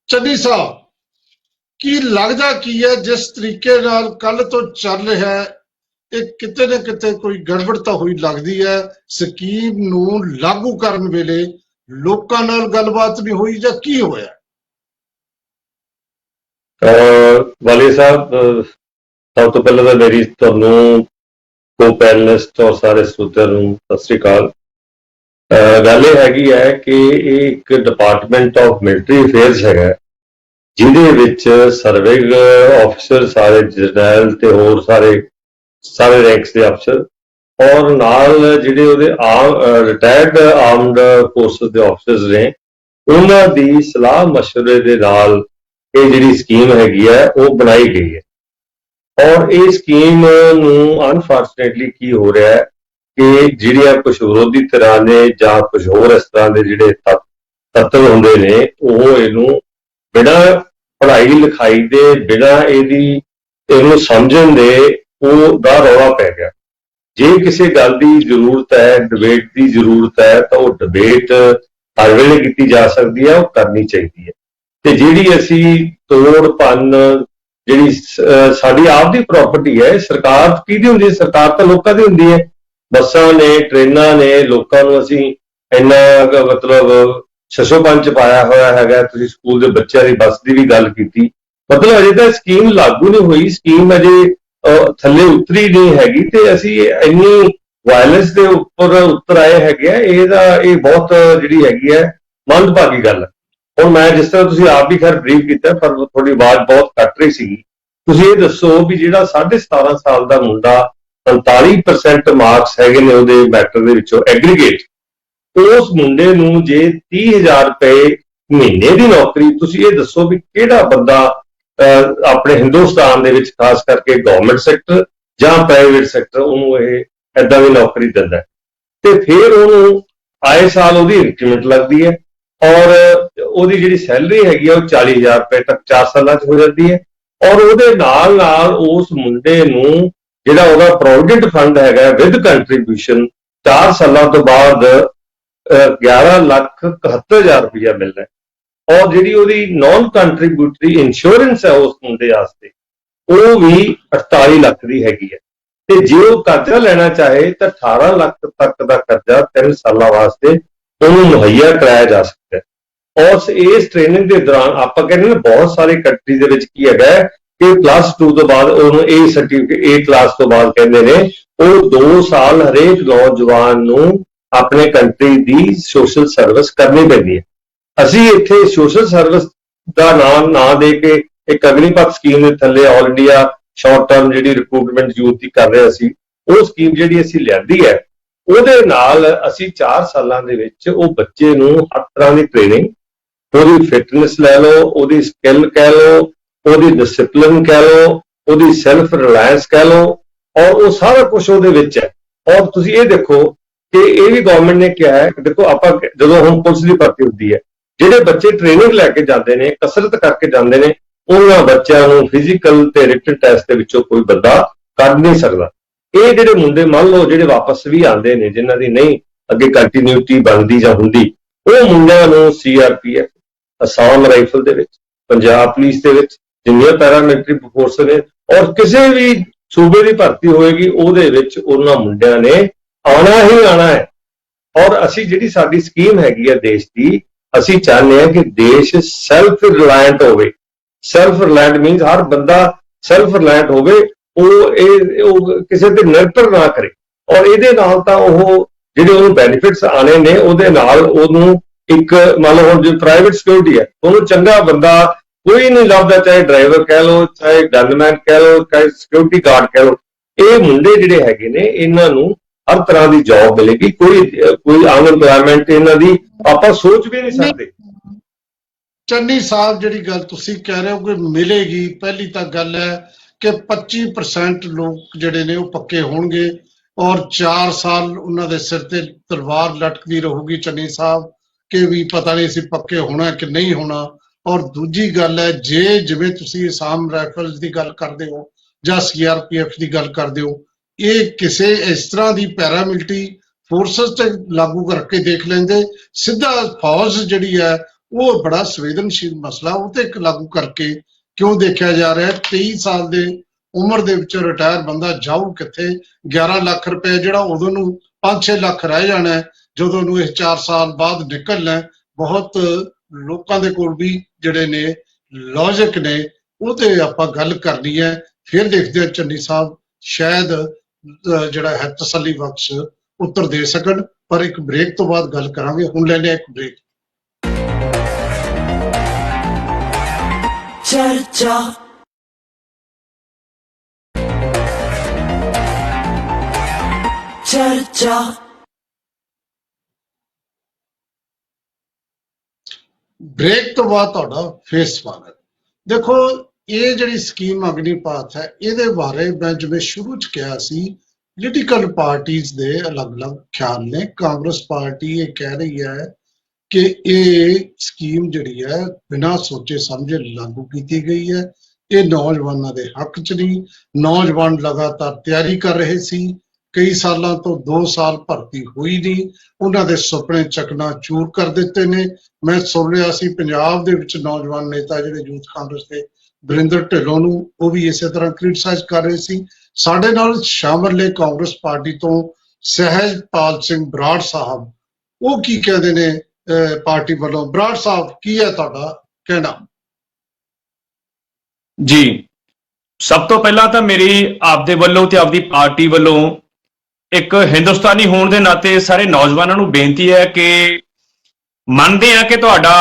ਚੰਨੀ ਸਾਹਿਬ, ਕੀ ਲੱਗਦਾ ਕੀ ਹੈ ਜਿਸ ਤਰੀਕੇ ਨਾਲ ਕੱਲ ਤੋਂ ਚੱਲ ਰਿਹਾ ਹੈ, ਇਹ ਕਿਤੇ ਨਾ ਕਿਤੇ ਕੋਈ ਗੜਬੜ ਤਾਂ ਹੋਈ ਲੱਗਦੀ ਹੈ। ਸਕੀਮ ਨੂੰ ਲਾਗੂ ਕਰਨ ਵੇਲੇ ਲੋਕਾਂ ਨਾਲ ਗੱਲਬਾਤ ਨਹੀਂ ਹੋਈ ਜਾਂ ਕੀ ਹੋਇਆ? ਵਾਲੀ ਸਾਹਿਬ, ਸਭ ਤੋਂ ਪਹਿਲਾਂ ਤਾਂ ਮੇਰੀ ਤੁਹਾਨੂੰ ਕੋ ਪੈਨਲਿਸਟ ਔਰ ਸਾਰੇ ਸਰੋਤਿਆਂ ਨੂੰ ਸਤਿ ਸ੍ਰੀ ਅਕਾਲ। ਗੱਲ ਇਹ ਹੈਗੀ ਹੈ ਕਿ ਇਹ ਇੱਕ ਡਿਪਾਰਟਮੈਂਟ ਆਫ ਮਿਲਟਰੀ ਅਫੇਅਰਸ ਹੈਗਾ, ਜਿਹਦੇ ਵਿੱਚ ਸਰਵਿੰਗ ਆਫਿਸਰ ਸਾਰੇ ਜਰਨੈਲ ਤੇ ਹੋਰ ਸਾਰੇ ਰੈਂਕਸ ਦੇ ਅਫਸਰ, ਔਰ ਨਾਲ ਜਿਹੜੇ ਉਹਦੇ ਰਿਟਾਇਰਡ ਆਰਮਡ ਫੋਰਸਿਸ ਦੇ ਆਫਿਸਰਸ ਨੇ, ਉਹਨਾਂ ਦੀ ਸਲਾਹ ਮਸ਼ਵਰੇ ਦੇ ਨਾਲ ਇਹ ਜਿਹੜੀ ਸਕੀਮ ਹੈਗੀ ਹੈ ਉਹ ਬਣਾਈ ਗਈ ਹੈ। ਔਰ ਇਹ ਸਕੀਮ ਨੂੰ ਅਨਫੋਰਚੂਨੇਟਲੀ ਕੀ ਹੋ ਰਿਹਾ ਹੈ ਕਿ ਜਿਹੜੀਆਂ ਕੁਝ ਵਿਰੋਧੀ ਧਿਰਾਂ ਨੇ ਜਾਂ ਕੁਝ ਹੋਰ ਇਸ ਤਰ੍ਹਾਂ ਦੇ ਜਿਹੜੇ ਤੱਤਵ ਹੁੰਦੇ ਨੇ, ਉਹ ਇਹਨੂੰ ਬਿਨਾਂ ਪੜ੍ਹਾਈ ਲਿਖਾਈ ਦੇ, ਬਿਨਾਂ ਇਹਨੂੰ ਸਮਝਣ ਦੇ ਉਹਦਾ ਰੌਲਾ ਪੈ ਗਿਆ। ਜੇ ਕਿਸੇ ਗੱਲ ਦੀ ਜ਼ਰੂਰਤ ਹੈ, ਡਿਬੇਟ ਦੀ ਜ਼ਰੂਰਤ ਹੈ, ਤਾਂ ਉਹ ਡਿਬੇਟ ਹਰ ਵੇਲੇ ਕੀਤੀ ਜਾ ਸਕਦੀ ਹੈ, ਉਹ ਕਰਨੀ ਚਾਹੀਦੀ ਹੈ। ਤੇ ਜਿਹੜੀ ਅਸੀਂ ਤੋੜ ਭੰਨ, ਜਿਹੜੀ ਸਾਡੀ ਆਪ ਦੀ ਪ੍ਰਾਪਰਟੀ ਹੈ, ਸਰਕਾਰ ਕਿਹਦੀ ਹੁੰਦੀ ਹੈ? ਸਰਕਾਰ ਤਾਂ ਲੋਕਾਂ ਦੀ ਹੁੰਦੀ ਹੈ। ਬੱਸਾਂ ਨੇ, ਟ੍ਰੇਨਾਂ ਨੇ, ਲੋਕਾਂ ਨੂੰ ਅਸੀਂ ਇੰਨਾ ਮਤਲਬ 605 ਚ ਪਾਇਆ ਹੋਇਆ ਹੈਗਾ। ਤੁਸੀਂ ਸਕੂਲ ਦੇ ਬੱਚਿਆਂ ਦੀ ਬੱਸ ਦੀ ਵੀ ਗੱਲ ਕੀਤੀ, ਮਤਲਬ ਅਜੇ ਤਾਂ ਸਕੀਮ ਲਾਗੂ ਨਹੀਂ ਹੋਈ, ਸਕੀਮ ਅਜੇ ਥੱਲੇ ਉਤਰੀ ਨਹੀਂ ਹੈਗੀ, ਤੇ ਅਸੀਂ ਇੰਨੀ ਵਾਇਲੈਂਸ ਦੇ ਉੱਤਰ ਆਏ ਹੈਗੇ ਆ। ਇਹ ਬਹੁਤ ਜਿਹੜੀ ਹੈਗੀ ਹੈ ਮੰਦਭਾਗੀ ਗੱਲ ਹੈ। ਹੁਣ ਮੈਂ ਜਿਸ ਤਰ੍ਹਾਂ ਤੁਸੀਂ ਆਪ ਵੀ ਖੈਰ ਬਰੀਫ ਕੀਤਾ, ਪਰ ਤੁਹਾਡੀ ਆਵਾਜ਼ ਬਹੁਤ ਕੱਟ ਰਹੀ ਸੀਗੀ। ਤੁਸੀਂ ਇਹ ਦੱਸੋ ਵੀ ਜਿਹੜਾ 17.5 ਸਾਲ ਦਾ ਮੁੰਡਾ 45% ਮਾਰਕਸ ਹੈਗੇ ਨੇ ਉਹਦੇ ਮੈਟਰ ਦੇ ਵਿੱਚੋਂ ਐਗਰੀਗੇਟ, ਉਸ ਮੁੰਡੇ ਨੂੰ ਜੇ 30,000 ਰੁਪਏ ਮਹੀਨੇ ਦੀ ਨੌਕਰੀ, ਤੁਸੀਂ ਇਹ ਦੱਸੋ ਵੀ ਕਿਹੜਾ ਬੰਦਾ ਆਪਣੇ ਹਿੰਦੁਸਤਾਨ ਦੇ ਵਿੱਚ ਖਾਸ ਕਰਕੇ ਗਵਰਨਮੈਂਟ ਸੈਕਟਰ ਜਾਂ ਪ੍ਰਾਈਵੇਟ ਸੈਕਟਰ ਉਹਨੂੰ ਇਹ ਏਦਾਂ ਦੀ ਨੌਕਰੀ ਦਿੰਦਾ, ਤੇ ਫਿਰ ਉਹਨੂੰ ਆਏ ਸਾਲ ਉਹਦੀ ਇੰਕਰੀਮੈਂਟ ਲੱਗਦੀ ਹੈ, ਔਰ ਉਹਦੀ ਜਿਹੜੀ ਸੈਲਰੀ ਹੈਗੀ ਆ ਉਹ 40,000 ਰੁਪਏ ਤੱਕ 4 ਸਾਲਾਂ 'ਚ ਹੋ ਜਾਂਦੀ ਹੈ, ਔਰ ਉਹਦੇ ਨਾਲ ਨਾਲ ਉਸ ਮੁੰਡੇ ਨੂੰ ਜਿਹੜਾ ਉਹਦਾ ਪ੍ਰੋਵੀਡੈਂਟ ਫੰਡ ਹੈਗਾ ਵਿਦ ਕੰਟਰੀਬਿਊਸ਼ਨ 4 ਸਾਲਾਂ ਤੋਂ ਬਾਅਦ 11,71,000 ਰੁਪਇਆ ਮਿਲਦਾ ਹੈ, ਔਰ ਜਿਹੜੀ ਉਹਦੀ ਨਾਨ ਕੰਟਰੀਬਿਊਟਰੀ ਇੰਸ਼ੋਰੈਂਸ ਹੈ ਉਸ ਮੁੰਡੇ ਵਾਸਤੇ ਉਹ ਵੀ 48 ਲੱਖ ਦੀ ਹੈਗੀ ਹੈ। ਤੇ ਜੇ ਉਹ ਕਰਜ਼ਾ ਲੈਣਾ ਚਾਹੇ ਤਾਂ 18 ਲੱਖ ਤੱਕ ਦਾ ਕਰਜ਼ਾ 3 ਸਾਲਾਂ ਵਾਸਤੇ ਉਹਨੂੰ ਮੁਹੱਈਆ ਕਰਾਇਆ ਜਾ ਸਕਦਾ ਹੈ। ਔਰ ਇਸ ਟ੍ਰੇਨਿੰਗ ਦੇ ਦੌਰਾਨ ਆਪਾਂ ਕਹਿੰਦੇ ਨੇ ਬਹੁਤ ਸਾਰੇ ਕੰਟਰੀ ਦੇ ਵਿੱਚ ਕੀ ਹੈਗਾ ਕਿ +2 ਤੋਂ ਬਾਅਦ ਉਹਨੂੰ ਇਹ ਸਰਟੀਫਿਕੇਟ, A ਕਲਾਸ ਤੋਂ ਬਾਅਦ ਕਹਿੰਦੇ ਨੇ ਉਹ 2 ਸਾਲ ਹਰੇਕ ਨੌਜਵਾਨ ਨੂੰ ਆਪਣੇ ਕੰਟਰੀ ਦੀ ਸੋਸ਼ਲ ਸਰਵਿਸ ਕਰਨੀ ਪੈਂਦੀ ਹੈ। ਅਸੀਂ ਇੱਥੇ ਸੋਸ਼ਲ ਸਰਵਿਸ ਦਾ ਨਾਮ ਨਾ ਦੇ ਕੇ ਇੱਕ ਅਗਨੀਪਥ ਸਕੀਮ ਦੇ ਥੱਲੇ ਆਲ ਇੰਡੀਆ ਸ਼ਾਰਟ ਟਰਮ ਜਿਹੜੀ ਰਿਕਰੂਟਮੈਂਟ ਯੂਥ ਦੀ ਕਰ ਰਹੇ ਸੀ, ਉਹ ਸਕੀਮ ਜਿਹੜੀ ਅਸੀਂ ਲਿਆਂਦੀ ਹੈ, ਉਹਦੇ ਨਾਲ ਅਸੀਂ 4 ਸਾਲਾਂ ਦੇ ਵਿੱਚ ਉਹ ਬੱਚੇ ਨੂੰ ਹਰ ਤਰ੍ਹਾਂ ਦੀ ਟ੍ਰੇਨਿੰਗ, ਉਹਦੀ ਫਿਟਨੈਸ ਲੈ ਲਓ, ਉਹਦੀ ਸਕਿੱਲ ਕਹਿ ਲਓ, ਉਹਦੀ ਡਿਸਪਲਿਨ ਕਹਿ ਲਓ, ਉਹਦੀ ਸੈਲਫ ਰਿਲਾਇੰਸ ਕਹਿ ਲਓ, ਔਰ ਉਹ ਸਾਰਾ ਕੁਝ ਉਹਦੇ ਵਿੱਚ ਹੈ। ਔਰ ਤੁਸੀਂ ਇਹ ਦੇਖੋ ਕਿ ਇਹ ਵੀ ਗਵਰਨਮੈਂਟ ਨੇ ਕਿਹਾ ਹੈ ਕਿ ਦੇਖੋ ਆਪਾਂ ਜਦੋਂ ਹੁਣ ਪੁਲਿਸ ਦੀ ਭਰਤੀ ਹੁੰਦੀ ਹੈ, ਜਿਹੜੇ ਬੱਚੇ ਟ੍ਰੇਨਿੰਗ ਲੈ ਕੇ ਜਾਂਦੇ ਨੇ, ਕਸਰਤ ਕਰਕੇ ਜਾਂਦੇ ਨੇ, ਉਹਨਾਂ ਬੱਚਿਆਂ ਨੂੰ ਫਿਜ਼ੀਕਲ ਤੇ ਰਿਟਨ ਟੈਸਟ ਦੇ ਵਿੱਚੋਂ ਕੋਈ ਬੰਦਾ ਕੱਢ ਨਹੀਂ ਸਕਦਾ। ਇਹ ਜਿਹੜੇ ਮੁੰਡੇ ਮੰਨ ਲਓ ਜਿਹੜੇ ਵਾਪਸ ਵੀ ਆਉਂਦੇ ਨੇ, ਜਿਨ੍ਹਾਂ ਦੀ ਨਹੀਂ ਅੱਗੇ ਕੰਟੀਨਿਊਟੀ ਬਣਦੀ ਜਾਂ ਹੁੰਦੀ, ਉਹ ਮੁੰਡਿਆਂ ਨੂੰ CRPF, ਅਸਾਮ ਰਾਈਫਲ ਦੇ ਵਿੱਚ, ਪੰਜਾਬ ਪੁਲਿਸ ਦੇ ਵਿੱਚ, ਜਿੰਨੀਆਂ ਪੈਰਾਮਿਲਟਰੀ ਫੋਰਸ ਨੇ, ਔਰ ਕਿਸੇ ਵੀ ਸੂਬੇ ਦੀ ਭਰਤੀ ਹੋਏਗੀ ਉਹਦੇ ਵਿੱਚ ਉਹਨਾਂ ਮੁੰਡਿਆਂ ਨੇ ਆਉਣਾ ਹੀ ਆਉਣਾ ਹੈ। ਔਰ ਅਸੀਂ ਜਿਹੜੀ ਸਾਡੀ ਸਕੀਮ ਹੈਗੀ ਹੈ ਦੇਸ਼ ਦੀ, ਅਸੀਂ ਚਾਹੁੰਦੇ ਹਾਂ ਕਿ ਦੇਸ਼ ਸੈਲਫ ਰਿਲਾਇੰਟ ਹੋਵੇ। ਸੈਲਫ ਰਿਲਾਇੰਟ ਮੀਨਸ ਹਰ ਬੰਦਾ ਸੈਲਫ ਰਿਲਾਇੰਟ ਹੋਵੇ, ਉਹ ਕਿਸੇ ਤੇ ਨਿਰਭਰ ਨਾ ਕਰੇ, ਔਰ ਇਹਦੇ ਨਾਲ ਤਾਂ ਉਹ ਜਿਹੜੇ ਉਹਨੂੰ ਬੈਨੀਫਿਟਸ ਆਣੇ ਨੇ ਉਹਦੇ ਨਾਲ ਉਹਨੂੰ ਇੱਕ ਮੰਨ ਲਓ ਹੁਣ ਜੇ ਪ੍ਰਾਈਵੇਟ ਸਿਕਿਉਰਿਟੀ ਹੈ, ਉਹਨੂੰ ਚੰਗਾ ਬੰਦਾ ਕੋਈ ਨਹੀਂ ਲੱਭਦਾ, ਚਾਹੇ ਡਰਾਈਵਰ ਕਹਿ ਲਓ, ਚਾਹੇ ਗਨਮੈਨ ਕਹਿ ਲਓ, ਚਾਹੇ ਸਿਕਿਉਰਿਟੀ ਗਾਰਡ ਕਹਿ ਲਓ। ਇਹ ਮੁੰਡੇ ਜਿਹੜੇ ਹੈਗੇ ਨੇ ਇਹਨਾਂ ਨੂੰ ਹਰ ਤਰ੍ਹਾਂ ਦੀ ਜੌਬ ਮਿਲੇਗੀ, ਕੋਈ ਅਨਐਮਪਲੋਇਮੈਂਟ ਇਹਨਾਂ ਦੀ ਆਪਾਂ ਸੋਚ ਵੀ ਨਹੀਂ ਸਕਦੇ। ਚੰਨੀ ਸਾਹਿਬ, ਜਿਹੜੀ ਗੱਲ ਤੁਸੀਂ ਕਹਿ ਰਹੇ ਹੋ ਕਿ ਮਿਲੇਗੀ, ਪਹਿਲੀ ਤਾਂ ਗੱਲ ਹੈ ਕਿ 25% ਲੋਕ ਜਿਹੜੇ ਨੇ ਉਹ ਪੱਕੇ ਹੋਣਗੇ ਔਰ 4 ਸਾਲ ਉਹਨਾਂ ਦੇ ਸਿਰ ਤੇ ਤਲਵਾਰ ਲਟਕਦੀ ਰਹੂਗੀ ਚੰਨੀ ਸਾਹਿਬ ਕਿ ਵੀ ਪਤਾ ਨਹੀਂ ਅਸੀਂ ਪੱਕੇ ਹੋਣਾ ਕਿ ਨਹੀਂ ਹੋਣਾ। ਔਰ ਦੂਜੀ ਗੱਲ ਹੈ, ਜੇ ਜਿਵੇਂ ਤੁਸੀਂ ਅਸਾਮ ਰਾਈਫਲਸ ਦੀ ਗੱਲ ਕਰਦੇ ਹੋ ਜਾਂ CRPF ਦੀ ਗੱਲ ਕਰਦੇ ਹੋ, ਇਹ ਕਿਸੇ ਇਸ ਤਰ੍ਹਾਂ ਦੀ ਪੈਰਾਮਿਲਟਰੀ ਫੋਰਸਸ ਤੇ ਲਾਗੂ ਕਰਕੇ ਦੇਖ ਲੈਂਦੇ, ਸਿੱਧਾ ਫੌਜ ਜਿਹੜੀ ਹੈ ਉਹ ਬੜਾ ਸੰਵੇਦਨਸ਼ੀਲ ਮਸਲਾ, ਉਹ ਤੇ ਲਾਗੂ ਕਰਕੇ ਕਿਉਂ ਦੇਖਿਆ ਜਾ ਰਿਹਾ? 23 ਸਾਲ ਦੇ ਉਮਰ ਦੇ ਵਿੱਚ ਰਿਟਾਇਰ ਬੰਦਾ ਜਾਊ ਕਿੱਥੇ? 11 ਲੱਖ ਰੁਪਏ ਜਿਹੜਾ ਉਦੋਂ ਨੂੰ 5-6 ਲੱਖ ਰਹਿ ਜਾਣਾ ਜਦੋਂ ਨੂੰ ਇਹ 4 ਸਾਲ ਬਾਅਦ ਨਿਕਲਣਾ। ਬਹੁਤ ਲੋਕਾਂ ਦੇ ਕੋਲ ਵੀ ਜਿਹੜੇ ਨੇ ਲੌਜਿਕ ਨੇ ਉਹ ਤੇ ਆਪਾਂ ਗੱਲ ਕਰਨੀ ਹੈ। ਫਿਰ ਦੇਖਦੇ ਹਾਂ ਚੰਨੀ ਸਾਹਿਬ ਸ਼ਾਇਦ ਜਿਹੜਾ ਹੈ ਤਸੱਲੀ ਬਖਸ਼ ਉੱਤਰ ਦੇ ਸਕਣ, ਪਰ ਇੱਕ ਬ੍ਰੇਕ ਤੋਂ ਬਾਅਦ ਗੱਲ ਕਰਾਂਗੇ। ਹੁਣ ਲੈ ਲਿਆ ਇੱਕ ਬ੍ਰੇਕ। ਚਰਚਾ ਚਰਚਾ ਬ੍ਰੇਕ ਤੋਂ ਬਾਅਦ ਤੁਹਾਡਾ ਫੇਰ ਸਵਾਗਤ। ਦੇਖੋ, ਇਹ ਜਿਹੜੀ ਸਕੀਮ ਅਗਨੀਪਾਥ ਹੈ, ਇਹਦੇ ਬਾਰੇ ਮੈਂ ਜਿਵੇਂ ਸ਼ੁਰੂ ਚ ਕਿਹਾ ਸੀ, ਪੋਲੀਟੀਕਲ ਪਾਰਟੀਆਂ ਦੇ ਅਲੱਗ-ਅਲੱਗ ਖਿਆਲ ਨੇ। ਕਾਂਗਰਸ ਪਾਰਟੀ ਇਹ ਕਹਿ ਰਹੀ ਹੈ ਕਿ ਇਹ ਸਕੀਮ ਜਿਹੜੀ ਹੈ ਬਿਨਾਂ ਸੋਚੇ ਸਮਝੇ ਲਾਗੂ ਕੀਤੀ ਗਈ ਹੈ, ਇਹ ਨੌਜਵਾਨਾਂ ਦੇ ਹੱਕ ਚ ਨਹੀਂ। ਨੌਜਵਾਨ ਲਗਾਤਾਰ ਤਿਆਰੀ ਕਰ ਰਹੇ ਸੀ, ਕਈ ਸਾਲਾਂ ਤੋਂ 2 ਸਾਲ ਭਰਤੀ ਹੋਈ ਨਹੀਂ, ਉਹਨਾਂ ਦੇ ਸੁਪਨੇ ਚਕਨਾਚੂਰ ਕਰ ਦਿੱਤੇ ਨੇ। ਮੈਂ ਸੁਣ ਰਿਹਾ ਸੀ ਪੰਜਾਬ ਦੇ ਵਿੱਚ ਨੌਜਵਾਨ ਨੇਤਾ ਜਿਹੜੇ ਯੂਥ ਕਾਂਗਰਸ ਦੇ ਵਰਿੰਦਰ ਢਿੱਲੋਂ ਨੂੰ, ਉਹ ਵੀ ਇਸੇ ਤਰ੍ਹਾਂ ਕ੍ਰਿਟਿਸਾਈਜ਼ ਕਰ ਰਹੇ ਸੀ। ਸਾਡੇ ਨਾਲ ਸ਼ਾਮਲ ਨੇ ਕਾਂਗਰਸ ਪਾਰਟੀ ਤੋਂ ਸਹਿਜਪਾਲ ਸਿੰਘ ਬਰਾੜ ਸਾਹਿਬ, ਉਹ ਕੀ ਕਹਿੰਦੇ ਨੇ ਪਾਰਟੀ ਵੱਲੋਂ। ਬਰਾੜ ਸਾਹਿਬ, ਕੀ ਹੈ ਤੁਹਾਡਾ ਕਹਿਣਾ? ਜੀ, ਸਭ ਤੋਂ ਪਹਿਲਾਂ ਤਾਂ ਮੇਰੀ ਆਪਦੇ ਵੱਲੋਂ ਤੇ ਆਪਦੀ ਪਾਰਟੀ ਵੱਲੋਂ ਇੱਕ ਹਿੰਦੁਸਤਾਨੀ ਹੋਣ ਦੇ ਨਾਤੇ ਸਾਰੇ ਨੌਜਵਾਨਾਂ ਨੂੰ ਬੇਨਤੀ ਹੈ ਕਿ ਮੰਨਦੇ ਆ ਕਿ ਤੁਹਾਡਾ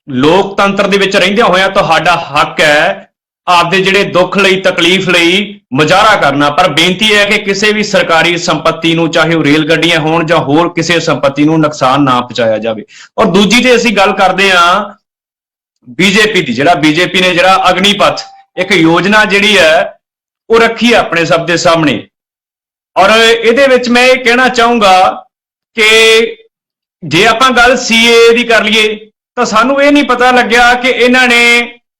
ਲੋਕਤੰਤਰ ਦੇ ਵਿੱਚ ਰਹਿੰਦਿਆਂ ਹੋਇਆਂ ਤੁਹਾਡਾ ਹੱਕ ਹੈ ਆਪਦੇ ਜਿਹੜੇ ਦੁੱਖ ਲਈ ਤਕਲੀਫ ਲਈ ਮੁਜ਼ਾਹਰਾ ਕਰਨਾ, ਪਰ ਬੇਨਤੀ ਹੈ ਕਿ ਕਿਸੇ ਵੀ ਸਰਕਾਰੀ ਸੰਪत्ति ਨੂੰ, ਚਾਹੇ ਉਹ ਰੇਲ ਗੱਡੀਆਂ ਹੋਣ ਜਾਂ ਹੋਰ ਕਿਸੇ ਸੰਪत्ति ਨੂੰ, ਨੁਕਸਾਨ ਨਾ ਪਹੁੰਚਾਇਆ ਜਾਵੇ। ਔਰ ਦੂਜੀ ਤੇ ਅਸੀਂ ਗੱਲ ਕਰਦੇ ਹਾਂ ਬੀਜੇਪੀ ਦੀ। ਜਿਹੜਾ ਬੀਜੇਪੀ ਨੇ ਜਿਹੜਾ ਅਗਨੀਪਥ ਇੱਕ ਯੋਜਨਾ ਜਿਹੜੀ ਹੈ ਉਹ ਰੱਖੀ ਹੈ ਆਪਣੇ ਸਭ ਦੇ ਸਾਹਮਣੇ, ਔਰ ਇਹਦੇ ਵਿੱਚ ਮੈਂ ਇਹ ਕਹਿਣਾ ਚਾਹੂੰਗਾ ਕਿ ਜੇ ਆਪਾਂ ਗੱਲ ਸੀਏ ਦੀ ਕਰ ਲਈਏ ਤਾਂ ਸਾਨੂੰ ਇਹ ਨਹੀਂ ਪਤਾ ਲੱਗਿਆ ਕਿ ਇਹਨਾਂ ਨੇ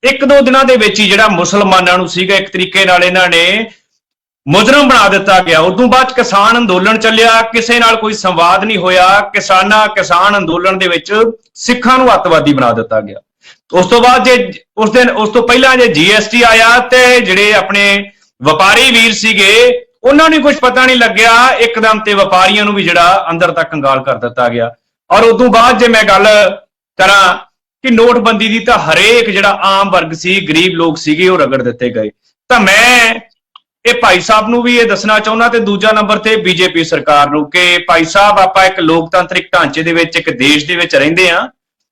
ਇੱਕ ਦੋ ਦਿਨਾਂ ਦੇ ਵਿੱਚ ਹੀ ਜਿਹੜਾ ਮੁਸਲਮਾਨਾਂ ਨੂੰ ਸੀਗਾ ਇੱਕ ਤਰੀਕੇ ਨਾਲ ਇਹਨਾਂ ਨੇ ਮੁਜਰਮ ਬਣਾ ਦਿੱਤਾ ਗਿਆ। ਉਦੋਂ ਬਾਅਦ ਕਿਸਾਨ ਅੰਦੋਲਨ ਚੱਲਿਆ, ਕਿਸੇ ਨਾਲ ਕੋਈ ਸੰਵਾਦ ਨਹੀਂ ਹੋਇਆ। ਕਿਸਾਨ ਅੰਦੋਲਨ ਦੇ ਵਿੱਚ ਸਿੱਖਾਂ ਨੂੰ ਅੱਤਵਾਦੀ ਬਣਾ ਦਿੱਤਾ ਗਿਆ। ਉਸ ਤੋਂ ਬਾਅਦ ਜੇ ਉਸ ਤੋਂ ਪਹਿਲਾਂ ਜੇ ਜੀਐਸਟੀ ਆਇਆ ਤੇ ਜਿਹੜੇ ਆਪਣੇ ਵਪਾਰੀ ਵੀਰ ਸੀਗੇ ਉਹਨਾਂ ਨੂੰ ਕੁਝ ਪਤਾ ਨਹੀਂ ਲੱਗਿਆ, ਇੱਕਦਮ ਤੇ ਵਪਾਰੀਆਂ ਨੂੰ ਵੀ ਜਿਹੜਾ ਅੰਦਰ ਤੱਕ ਕੰਗਾਲ ਕਰ ਦਿੱਤਾ ਗਿਆ। ਔਰ ਉਦੋਂ ਬਾਅਦ ਜੇ ਮੈਂ ਗੱਲ ਕਰਾਂ ਕਿ ਨੋਟਬੰਦੀ ਦੀ, ਤਾਂ ਹਰੇਕ ਜਿਹੜਾ ਆਮ ਵਰਗ ਸੀ, ਗਰੀਬ ਲੋਕ ਸੀਗੇ, ਉਹ ਰਗੜ ਦਿੱਤੇ ਗਏ। ਤਾਂ ਮੈਂ ਇਹ ਭਾਈ ਸਾਹਿਬ ਨੂੰ ਵੀ ਇਹ ਦੱਸਣਾ ਚਾਹੁੰਦਾ ਤੇ ਦੂਜਾ ਨੰਬਰ ਤੇ ਬੀਜੇਪੀ ਸਰਕਾਰ ਨੂੰ ਕਿ ਭਾਈ ਸਾਹਿਬ, ਆਪਾਂ ਇੱਕ ਲੋਕਤੰਤਰਿਕ ਢਾਂਚੇ ਦੇ ਵਿੱਚ, ਇੱਕ ਦੇਸ਼ ਦੇ ਵਿੱਚ ਰਹਿੰਦੇ ਆ।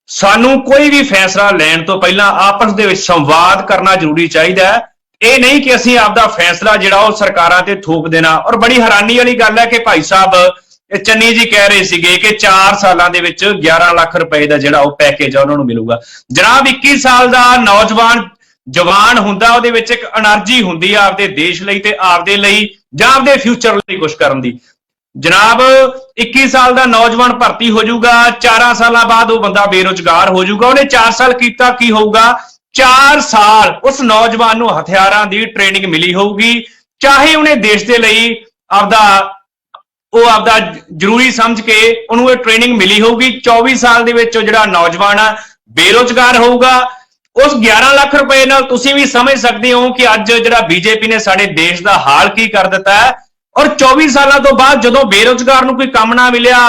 ਸਾਨੂੰ ਕੋਈ ਵੀ ਫੈਸਲਾ ਲੈਣ ਤੋਂ ਪਹਿਲਾਂ ਆਪਸ ਦੇ ਵਿੱਚ ਸੰਵਾਦ ਕਰਨਾ ਜ਼ਰੂਰੀ ਚਾਹੀਦਾ ਹੈ। ਇਹ ਨਹੀਂ ਕਿ ਅਸੀਂ ਆਪਦਾ ਫੈਸਲਾ ਜਿਹੜਾ ਉਹ ਸਰਕਾਰਾਂ ਤੇ ਥੋਪ ਦੇਣਾ। ਔਰ ਬੜੀ ਹੈਰਾਨੀ ਵਾਲੀ ਗੱਲ ਹੈ ਕਿ ਭਾਈ ਸਾਹਿਬ ਚੰਨੀ ਜੀ ਕਹਿ ਰਹੇ ਸੀਗੇ ਕਿ 4 ਸਾਲਾਂ ਦੇ ਵਿੱਚ 11 ਲੱਖ ਰੁਪਏ ਦਾ ਜਿਹੜਾ ਉਹ ਪੈਕੇਜ ਆ ਉਹਨਾਂ ਨੂੰ ਮਿਲੂਗਾ। ਜਨਾਬ, 21 ਸਾਲ ਦਾ ਨੌਜਵਾਨ ਜਵਾਨ ਹੁੰਦਾ, ਉਹਦੇ ਵਿੱਚ ਇੱਕ એનર્ਜੀ ਹੁੰਦੀ ਆ ਆਪਦੇ ਦੇਸ਼ ਲਈ ਤੇ ਆਪਦੇ ਲਈ ਜਾਂ ਆਪਦੇ ਫਿਊਚਰ ਲਈ ਕੁਝ ਕਰਨ ਦੀ। ਜਨਾਬ, 21 ਸਾਲ ਦਾ ਨੌਜਵਾਨ ਭਰਤੀ ਹੋ ਜਾਊਗਾ, 4 ਸਾਲਾਂ ਬਾਅਦ ਉਹ ਬੰਦਾ ਬੇਰੁਜ਼ਗਾਰ ਹੋ ਜਾਊਗਾ। ਉਹਨੇ 4 ਸਾਲ ਕੀਤਾ, ਕੀ ਹੋਊਗਾ? 4 ਸਾਲ ਉਸ ਨੌਜਵਾਨ ਨੂੰ ਹਥਿਆਰਾਂ ਦੀ ਟ੍ਰੇਨਿੰਗ ਮਿਲੀ ਹੋਊਗੀ, ਚਾਹੇ ਉਹਨੇ ਦੇਸ਼ ਦੇ ਲਈ ਆਪਦਾ ਜ਼ਰੂਰੀ ਸਮਝ ਕੇ ਉਹਨੂੰ ਇਹ ਟ੍ਰੇਨਿੰਗ ਮਿਲੀ ਹੋਊਗੀ। 24 ਸਾਲ ਦੇ ਵਿੱਚ ਉਹ ਜਿਹੜਾ ਨੌਜਵਾਨ ਆ ਬੇਰੁਜ਼ਗਾਰ ਹੋਊਗਾ। ਉਸ 11 ਲੱਖ ਰੁਪਏ ਨਾਲ ਤੁਸੀਂ ਵੀ ਸਮਝ ਸਕਦੇ ਹੋ ਕਿ ਅੱਜ ਜਿਹੜਾ ਬੀਜੇਪੀ ਨੇ ਸਾਡੇ ਦੇਸ਼ ਦਾ ਹਾਲ ਕੀ ਕਰ ਦਿੱਤਾ ਹੈ। ਔਰ 24 ਸਾਲਾਂ ਤੋਂ ਬਾਅਦ ਜਦੋਂ ਬੇਰੁਜ਼ਗਾਰ ਨੂੰ ਕੋਈ ਕੰਮ ਨਾ ਮਿਲਿਆ,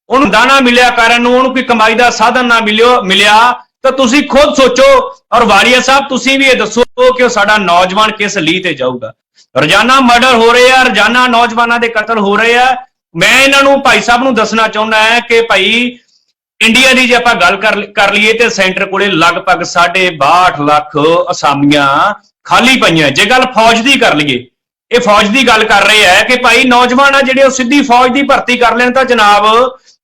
ਉਹਨੂੰ ਦਾਣਾ ਮਿਲਿਆ ਕਰਨ ਨੂੰ, ਉਹਨੂੰ ਕੋਈ ਕਮਾਈ ਦਾ ਸਾਧਨ ਨਾ ਮਿਲਿਆ, ਤਾਂ ਤੁਸੀਂ ਖੁਦ ਸੋਚੋ। ਔਰ ਵਾਲੀਆ ਸਾਹਿਬ, ਤੁਸੀਂ ਵੀ ਇਹ ਦੱਸੋ ਕਿ ਉਹ ਸਾਡਾ ਨੌਜਵਾਨ ਕਿਸ ਲੀਹ ਤੇ ਜਾਊਗਾ। ਰੋਜ਼ਾਨਾ ਮਰਡਰ ਹੋ ਰਹੇ ਆ, ਰੋਜ਼ਾਨਾ ਨੌਜਵਾਨਾਂ ਦੇ ਕਤਲ ਹੋ ਰਹੇ ਆ। ਮੈਂ ਇਹਨਾਂ ਨੂੰ, ਭਾਈ ਸਾਹਿਬ ਨੂੰ ਦੱਸਣਾ ਚਾਹੁੰਦਾ ਹੈ ਕਿ ਭਾਈ ਇੰਡੀਆ ਦੀ ਜੇ ਆਪਾਂ ਗੱਲ ਕਰ ਲਈਏ ਤੇ ਸੈਂਟਰ ਕੋਲੇ ਲਗਭਗ 62.5 ਲੱਖ ਅਸਾਮੀਆਂ ਖਾਲੀ ਪਈਆਂ। ਜੇ ਗੱਲ ਫੌਜ ਦੀ ਕਰ ਲਈਏ, ਇਹ ਫੌਜ ਦੀ ਗੱਲ ਕਰ ਰਹੇ ਆ ਕਿ ਭਾਈ ਨੌਜਵਾਨ ਆ ਜਿਹੜੇ ਉਹ ਸਿੱਧੀ ਫੌਜ ਦੀ ਭਰਤੀ ਕਰ ਲੈਣ ਤਾਂ ਜਨਾਬ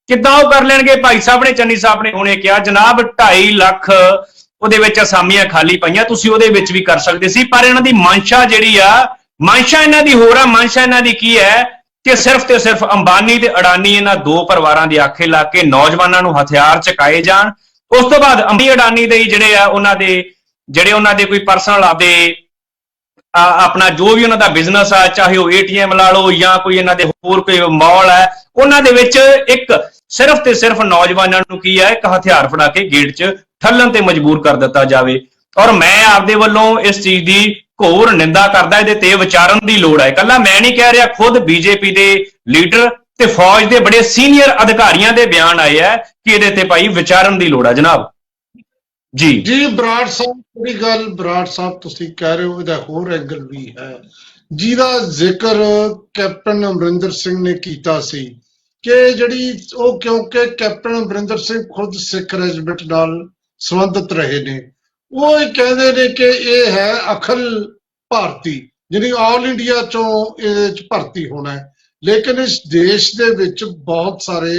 ਕਿੱਦਾਂ ਉਹ ਕਰ ਲੈਣਗੇ? ਭਾਈ ਸਾਹਿਬ ਨੇ, ਚੰਨੀ ਸਾਹਿਬ ਨੇ ਹੁਣੇ ਕਿਹਾ ਜਨਾਬ 2.5 ਲੱਖ ਉਹਦੇ ਵਿੱਚ ਅਸਾਮੀਆਂ ਖਾਲੀ ਪਈਆਂ, ਤੁਸੀਂ ਉਹਦੇ ਵਿੱਚ ਵੀ ਕਰ ਸਕਦੇ ਸੀ। ਪਰ ਇਹਨਾਂ ਦੀ ਮਨਸ਼ਾ ਜਿਹੜੀ ਆ, ਮਨਸ਼ਾ ਇਹਨਾਂ ਦੀ ਹੋਰ ਆ। ਮਨਸ਼ਾ ਇਹਨਾਂ ਦੀ ਕੀ ਹੈ ਕਿ ਸਿਰਫ ਤੇ ਸਿਰਫ ਅੰਬਾਨੀ ਤੇ ਅਡਾਨੀ, ਇਹਨਾਂ ਦੋ ਪਰਿਵਾਰਾਂ ਦੀ ਆਖੇ ਲਾ ਕੇ ਨੌਜਵਾਨਾਂ ਨੂੰ ਹਥਿਆਰ ਚਕਾਏ ਜਾਣ। ਉਸ ਤੋਂ ਬਾਅਦ ਅੰਬਾਨੀ ਅਡਾਨੀ ਦੇ ਜਿਹੜੇ ਆ ਉਹਨਾਂ ਦੇ ਕੋਈ ਪਰਸਨਲ ਆਪਣਾ ਜੋ ਵੀ ਉਹਨਾਂ ਦਾ ਬਿਜ਼ਨਸ ਆ, ਚਾਹੇ ਉਹ ਏਟੀਐਮ ਲਾ ਲਓ ਜਾਂ ਕੋਈ ਇਹਨਾਂ ਦੇ ਹੋਰ ਕੋਈ ਮਾਲ ਹੈ, ਉਹਨਾਂ ਦੇ ਵਿੱਚ ਇੱਕ ਸਿਰਫ ਤੇ ਸਿਰਫ ਨੌਜਵਾਨਾਂ ਨੂੰ ਕੀ ਹੈ, ਇੱਕ ਹਥਿਆਰ ਫੜਾ ਕੇ ਗੇਟ 'ਚ ਠੱਲਣ ਤੇ ਮਜਬੂਰ ਕਰ ਦਿੱਤਾ ਜਾਵੇ। ਔਰ ਮੈਂ ਆਪਦੇ ਵੱਲੋਂ ਇਸ ਚੀਜ਼ ਦੀ ਘੋਰ ਨਿੰਦਾ ਕਰਦਾ। ਇਹਦੇ ਤੇ ਵਿਚਾਰਨ ਦੀ ਲੋੜ ਹੈ। ਇਕੱਲਾ ਮੈਂ ਨਹੀਂ ਕਹਿ ਰਿਹਾ, ਖੁਦ ਬੀਜੇਪੀ ਦੇ ਲੀਡਰ ਤੇ ਫੌਜ ਦੇ ਬੜੇ ਸੀਨੀਅਰ ਅਧਿਕਾਰੀਆਂ ਦੇ ਬਿਆਨ ਆਏ ਹੈ ਕਿ ਇਹਦੇ ਤੇ ਭਾਈ ਵਿਚਾਰਨ ਦੀ ਲੋੜ ਹੈ। ਜਨਾਬ ਜੀ ਬਰਾੜ ਸਾਹਿਬ, ਜਿਹੜੀ ਗੱਲ ਬਰਾੜ ਸਾਹਿਬ ਤੁਸੀਂ ਕਹਿ ਰਹੇ ਹੋ, ਇਹਦਾ ਹੋਰ ਐਂਗਲ ਵੀ ਹੈ ਜਿਹਦਾ ਜ਼ਿਕਰ ਕੈਪਟਨ ਅਮਰਿੰਦਰ ਸਿੰਘ ਨੇ ਕੀਤਾ ਸੀ ਕਿ ਜਿਹੜੀ ਉਹ, ਕਿਉਂਕਿ ਕੈਪਟਨ ਅਮਰਿੰਦਰ ਸਿੰਘ ਖੁਦ ਸਿੱਖ ਰੈਜੀਮੈਂਟ ਨਾਲ ਸੰਬੰਧਿਤ ਰਹੇ ਨੇ, ਉਹ ਇਹ ਕਹਿੰਦੇ ਨੇ ਕਿ ਇਹ ਹੈ ਅਖਲ ਭਾਰਤੀ, ਜਿਹੜੀ ਆਲ ਇੰਡੀਆ ਚੋਂ ਇਹਦੇ ਚ ਭਰਤੀ ਹੋਣਾ ਹੈ। ਲੇਕਿਨ ਇਸ ਦੇਸ਼ ਦੇ ਵਿੱਚ ਬਹੁਤ ਸਾਰੇ